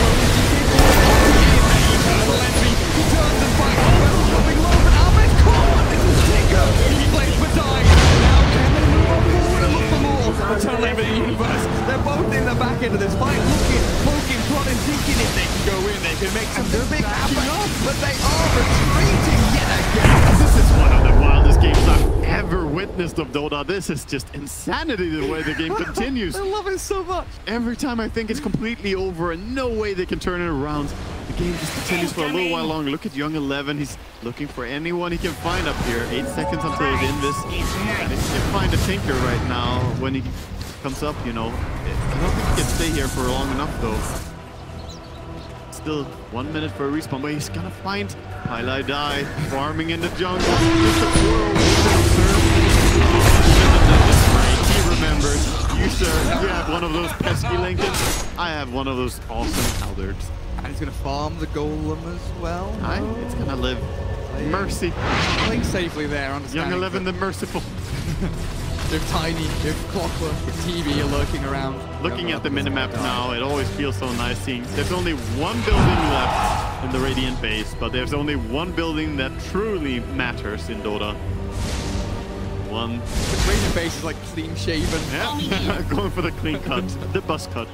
He turns and fights. Albert jumping low, but Albert's caught. This is Tinker. He plays for dying. Now can they move on forward and look for more? Return Level Universe. They're both in the back end of this fight, looking, poking, prodding, thinking if they can go in, they can make some big happen. But they are retreating yet again. This is one of the wildest games I've ever witnessed of Dota. This is just insanity the way the game continues. I love it so much. Every time I think it's completely over and no way they can turn it around, the game just continues for a little while longer. Look at Young 11. He's looking for anyone he can find up here. 8 seconds until he's in this. And if he can find a Tinker right now when he comes up, you know. I don't think he can stay here for long enough though. Still 1 minute for a respawn, but he's gonna find Highlight Die farming in the jungle. Just a whirlwind He remembers. You, sir, you have one of those pesky Lincolns. I have one of those awesome Halberds. And he's going to farm the Golem as well. It's going to live. Mercy. Playing safely there, Young 11 the merciful. They're tiny, they're clockwork, with TV lurking around. Looking at the minimap now, it always feels so nice seeing there's only one building left in the Radiant base, but there's only one building that truly matters in Dota. One. The Radiant base is like clean shaven. Yeah, going for the clean cut, the bus cut.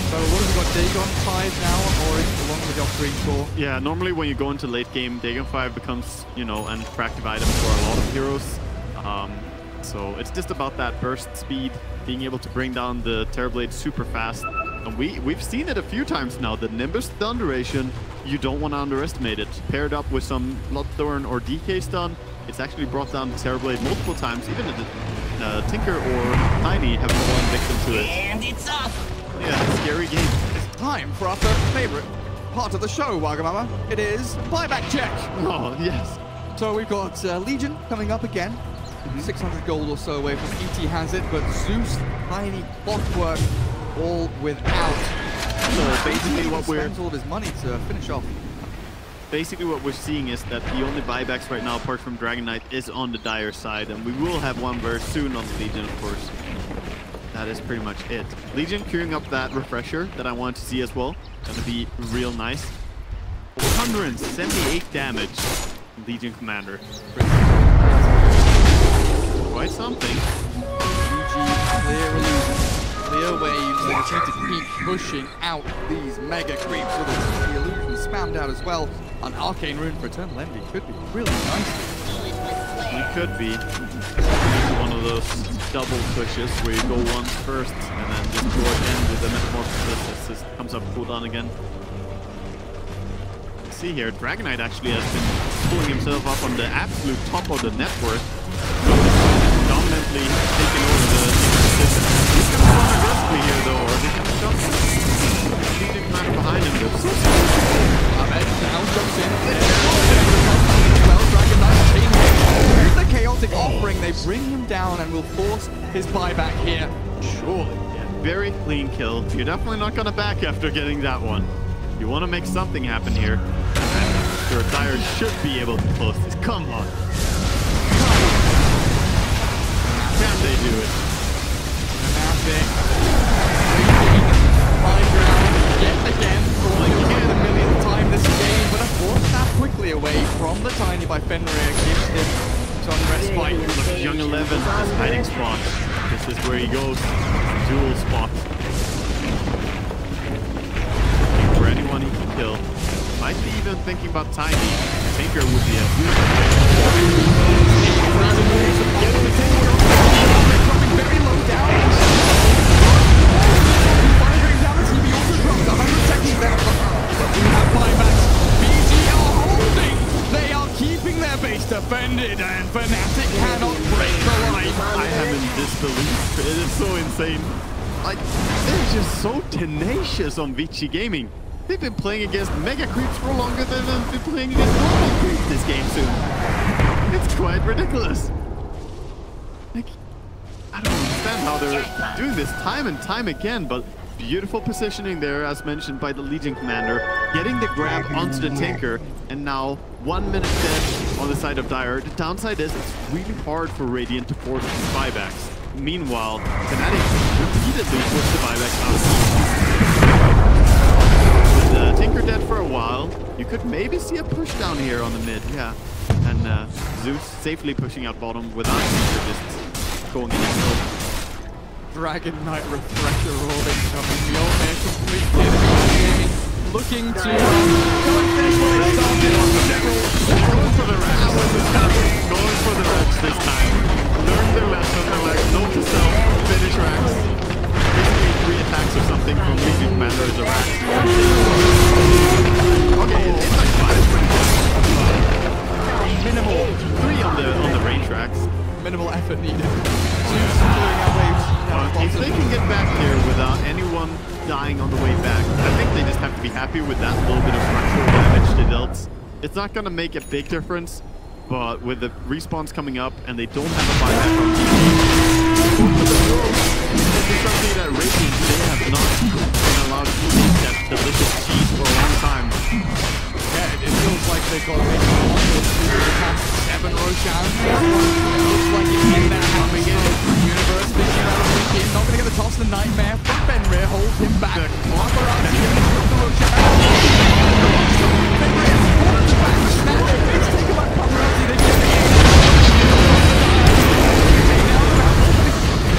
So what have we got, Dagon 5 now, or is it along with the off-screen score? Yeah, normally when you go into late game, Dagon 5 becomes, you know, an attractive item for a lot of heroes. So it's just about that burst speed, being able to bring down the Terrorblade super fast. And we've seen it a few times now. The Nimbus stun duration, you don't want to underestimate it. Paired up with some Bloodthorn or DK stun, it's actually brought down the Terrorblade multiple times. Even the Tinker or Tiny have fallen victim to it. And it's up! Yeah, scary game. It's time for our third favorite part of the show, Wagamama. It is buyback check. Oh, yes. So we've got Legion coming up again. 600 gold or so away from ET has it, but Zeus, Tiny, Clockwork, all without. So basically what we're... spends all of his money to finish off. Basically what we're seeing is that the only buybacks right now, apart from Dragon Knight, is on the Dire side, and we will have one very soon on the Legion, of course. That is pretty much it. Legion queuing up that refresher that I want to see as well. Gonna be real nice. 178 damage. Legion Commander. Quite something. GG, clear illusion, clear waves. They just need to keep pushing out these mega creeps. So the illusion spammed out as well. An arcane rune for Eternal Envy could be really nice. It could be one of those double pushes where you go once first and then just go again with the Metamorphosis. It just comes up cooldown again. See here, Dragon Knight actually has been pulling himself up on the absolute top of the net worth. Dominantly taking over the system. He's going to run aggressively here though, or he can jump. Legion Commander behind him though. Ahmed now jumps in. Well, Dragon Knight chain hit. Here's the chaotic offering. They bring him down and will force his buyback here. Surely. Yeah, very clean kill. You're definitely not going to back after getting that one. You want to make something happen here. And sure, Dire should be able to close this. Come on. Can they do it? Fnatic. High ground yet again. Falling again a millionth time this game, but a force that quickly away from the Tiny by Fenrir gives him some respite. Look, Young 11 is hiding spot. This is where he goes. Dual spot. Looking for anyone he can kill. Might be even thinking about Tiny. Tinker would be a beautiful very low down. Firing down the TV also drops 100 seconds there. But we have buybacks. BG are holding. They are keeping their base defended, and Fnatic cannot break the line. I am in disbelief. It is so insane. Like, they're just so tenacious on Vici Gaming. They've been playing against MEGACREEPS for longer than they've been playing against normal creeps this game soon. It's quite ridiculous. Like, I don't understand how they're doing this time and time again, but beautiful positioning there, as mentioned by the Legion Commander, getting the grab onto the Tinker, and now 1 minute dead on the side of Dire. The downside is it's really hard for Radiant to force these buybacks. Meanwhile, Fnatic repeatedly pushed the buybacks out. With Tinker dead for a while, you could maybe see a push down here on the mid, yeah. And Zeus safely pushing out bottom without Tinker just going in and out. Dragon Knight refresher roll incoming. The old man completely gaming, looking to go and finish what they started on the deck. Going for the racks. Going for the racks this time. Learn their lesson. They're like, note to self, finish racks. Basically 3 attacks or something from Legion Commander is a rack. Okay, it's like 5. Minimal 3 on the range racks. Minimal effort needed. Zeus clearing out waves. If they can get back here without anyone dying on the way back, I think they just have to be happy with that little bit of fractional damage they dealt. It's not going to make a big difference, but with the respawns coming up and they don't have a buyback from EOG, this is something that Radiant, they have not been allowed to eat that delicious cheese for a long time. Yeah, it feels like they've got maybe 1 or 2 7 Roshan. Looks like it's in there having it. Universe fishing out of Vici. Not going to get the toss. The nightmare from Fenrir holds him back. Paparazzi in the Roshan. Fenrir is forced to back. Fnatic is taken by Paparazzi. They get the game.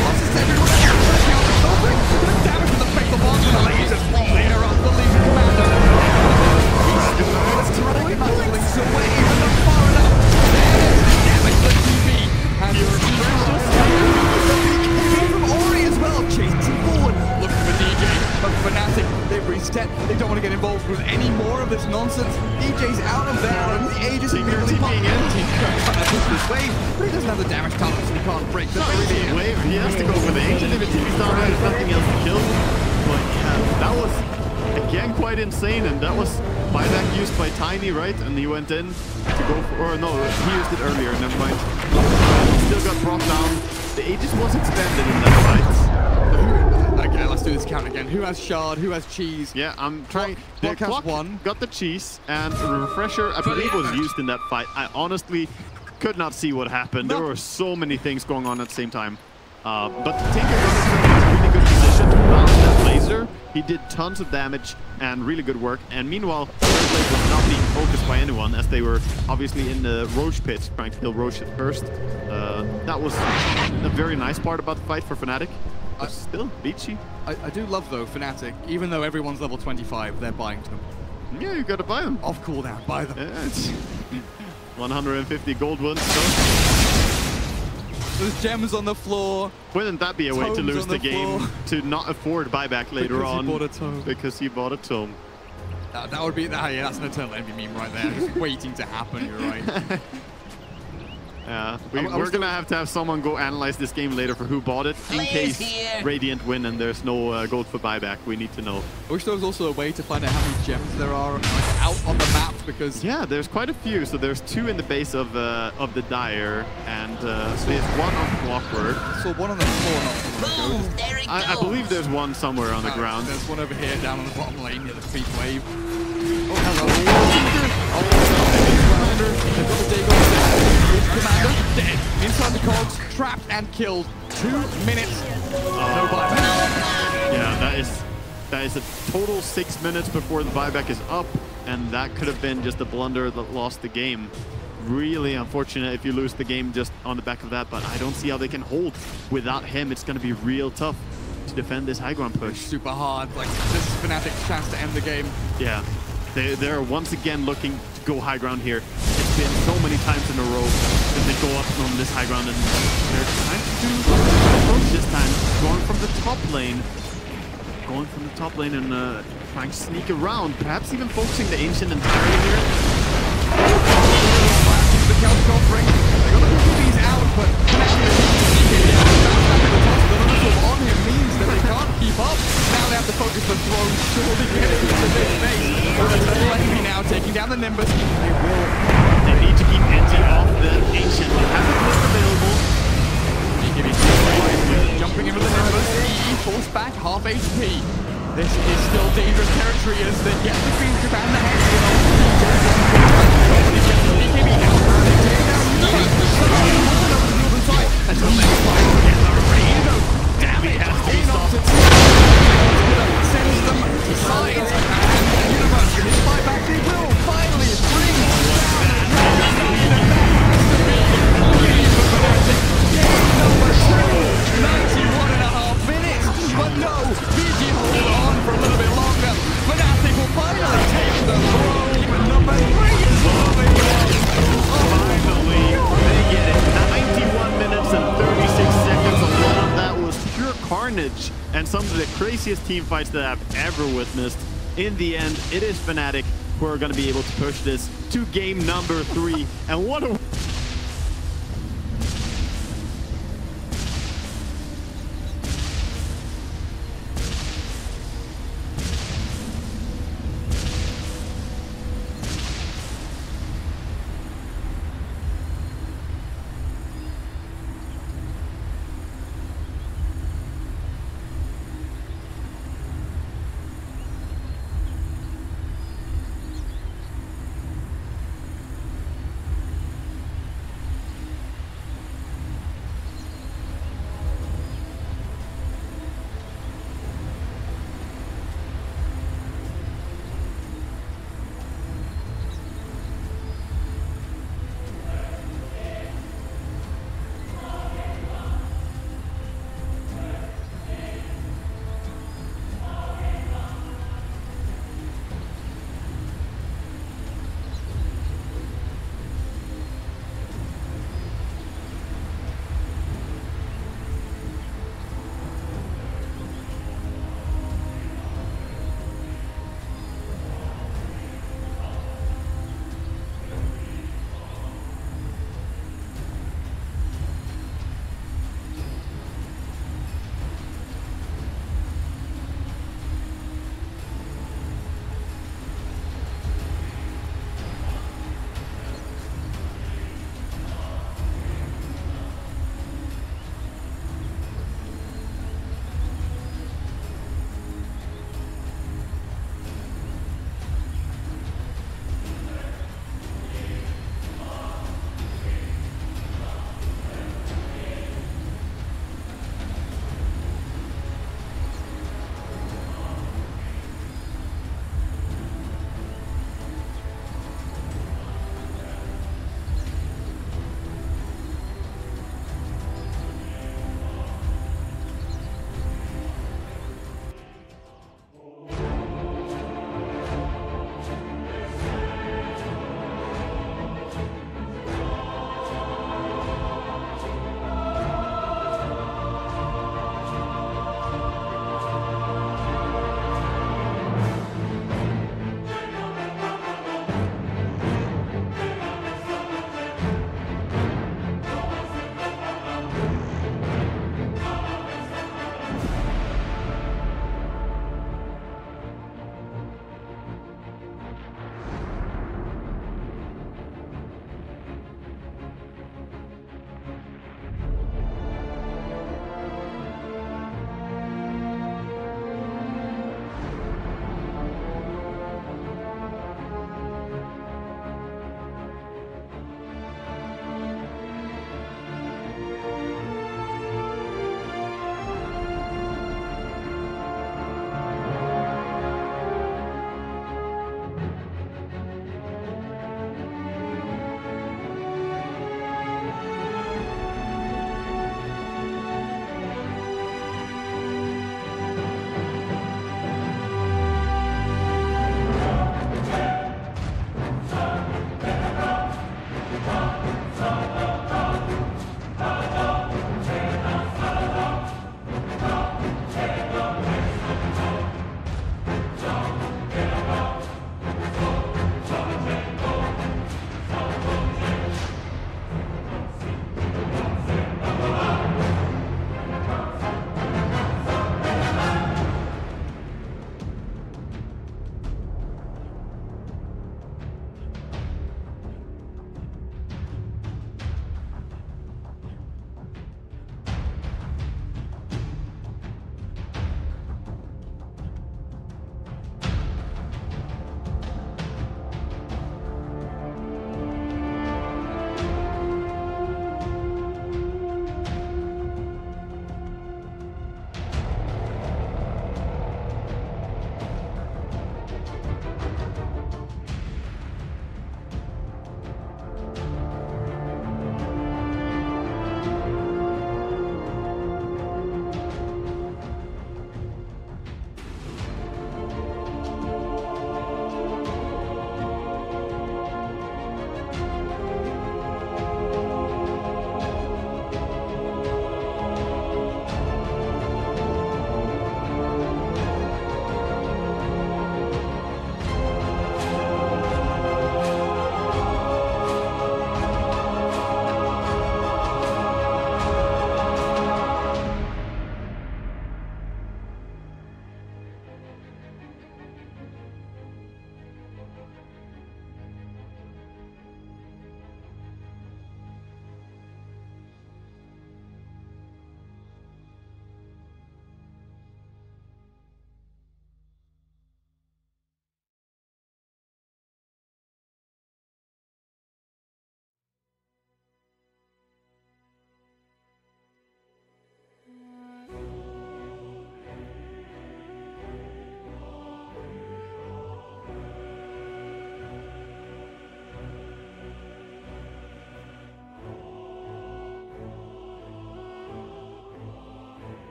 Losses everyone else. The damage to the fatal boss and the lasers. Later on, the Legion Commander. It's throwing links away, but not far enough. Damage the TV. And you're from Ori as well, chasing forward, looking for DJ. But Fnatic, they've reset. They don't want to get involved with any more of this nonsense. DJ's out of there, and the Aegis is really popping in. Tinker trying to push this wave, but he doesn't have the damage tolerance, so he can't break the wave. He has to go for the Aegis. If he's down there, there's nothing else to kill. But yeah, that was again quite insane, and that was buyback used by Tiny, right? And he went in to go for, or no, he used it earlier, never mind. Still got brought down. The Aegis was expanded in that fight. Okay, let's do this count again. Who has Shard? Who has Cheese? Yeah, I'm trying. Clock has Clock 1. got the Cheese, and a Refresher, I believe, was used in that fight. I honestly could not see what happened. There were so many things going on at the same time. But Tinker got himself in a really good position to bounce that laser. He did tons of damage and really good work. And meanwhile, Blade was not being focused by anyone, as they were obviously in the Roche pit trying to kill Roche at first. That was a very nice part about the fight for Fnatic. But still, Vici. I do love, though, Fnatic. Even though everyone's level 25, they're buying them. Yeah, you gotta buy them. Off cooldown, buy them. Yeah, it's 150 gold ones. So. There's gems on the floor. Wouldn't that be a way to lose the game? To not afford buyback later on. Because he bought a tome. That would be, yeah, that's an Eternal Envy meme right there. Just waiting to happen, you're right. We're gonna have to have someone go analyze this game later for who bought it, in case Radiant win and there's no gold for buyback. We need to know. I wish there was also a way to find out how many gems there are out on the map, because yeah, there's quite a few. So there's 2 in the base of the Dire, and there's 1 on Clockwork. So 1 on the floor. Boom, there it goes. I believe there's 1 somewhere on the ground. There's 1 over here down on the bottom lane near the creep wave. Oh, hello. Commander dead. Inside the cogs, trapped and killed. 2 minutes. No buyback. Yeah, that is a total 6 minutes before the buyback is up, and that could have been just a blunder that lost the game. Really unfortunate if you lose the game just on the back of that, but I don't see how they can hold. Without him, it's going to be real tough to defend this high ground push. Super hard. Like, this is Fnatic's chance to end the game. Yeah, they're once again looking to go high ground here. It's been so many times in a row that they go up on this high ground, and they're trying to approach this time, going from the top lane. Going from the top lane and trying to sneak around, perhaps even focusing the Ancient entirely here. The counter offering. They got the BBs out, but on him means that they can't keep up. Now they have to focus the throw, surely getting into this base. Little enemy now taking down the Nimbus. They need to keep Enty off the Ancient. They have a blitz available. Jumping in with the Nimbus. E forced back, half HP. This is still dangerous territory as they get the green to ban the head. Until next time, get the raid. Damn it! Sends them to sides, and Universe in his buyback, they will finally bring number 91.5 minutes, but no, Vici hold on for a little bit longer. Fnatic will finally take the throne. Number 3 is moving on. Finally, they get it. 91 minutes and 36 seconds. A lot of that was pure carnage and some of the craziest team fights that I've ever witnessed. In the end, it is Fnatic who are going to be able to push this to game number 3. And what a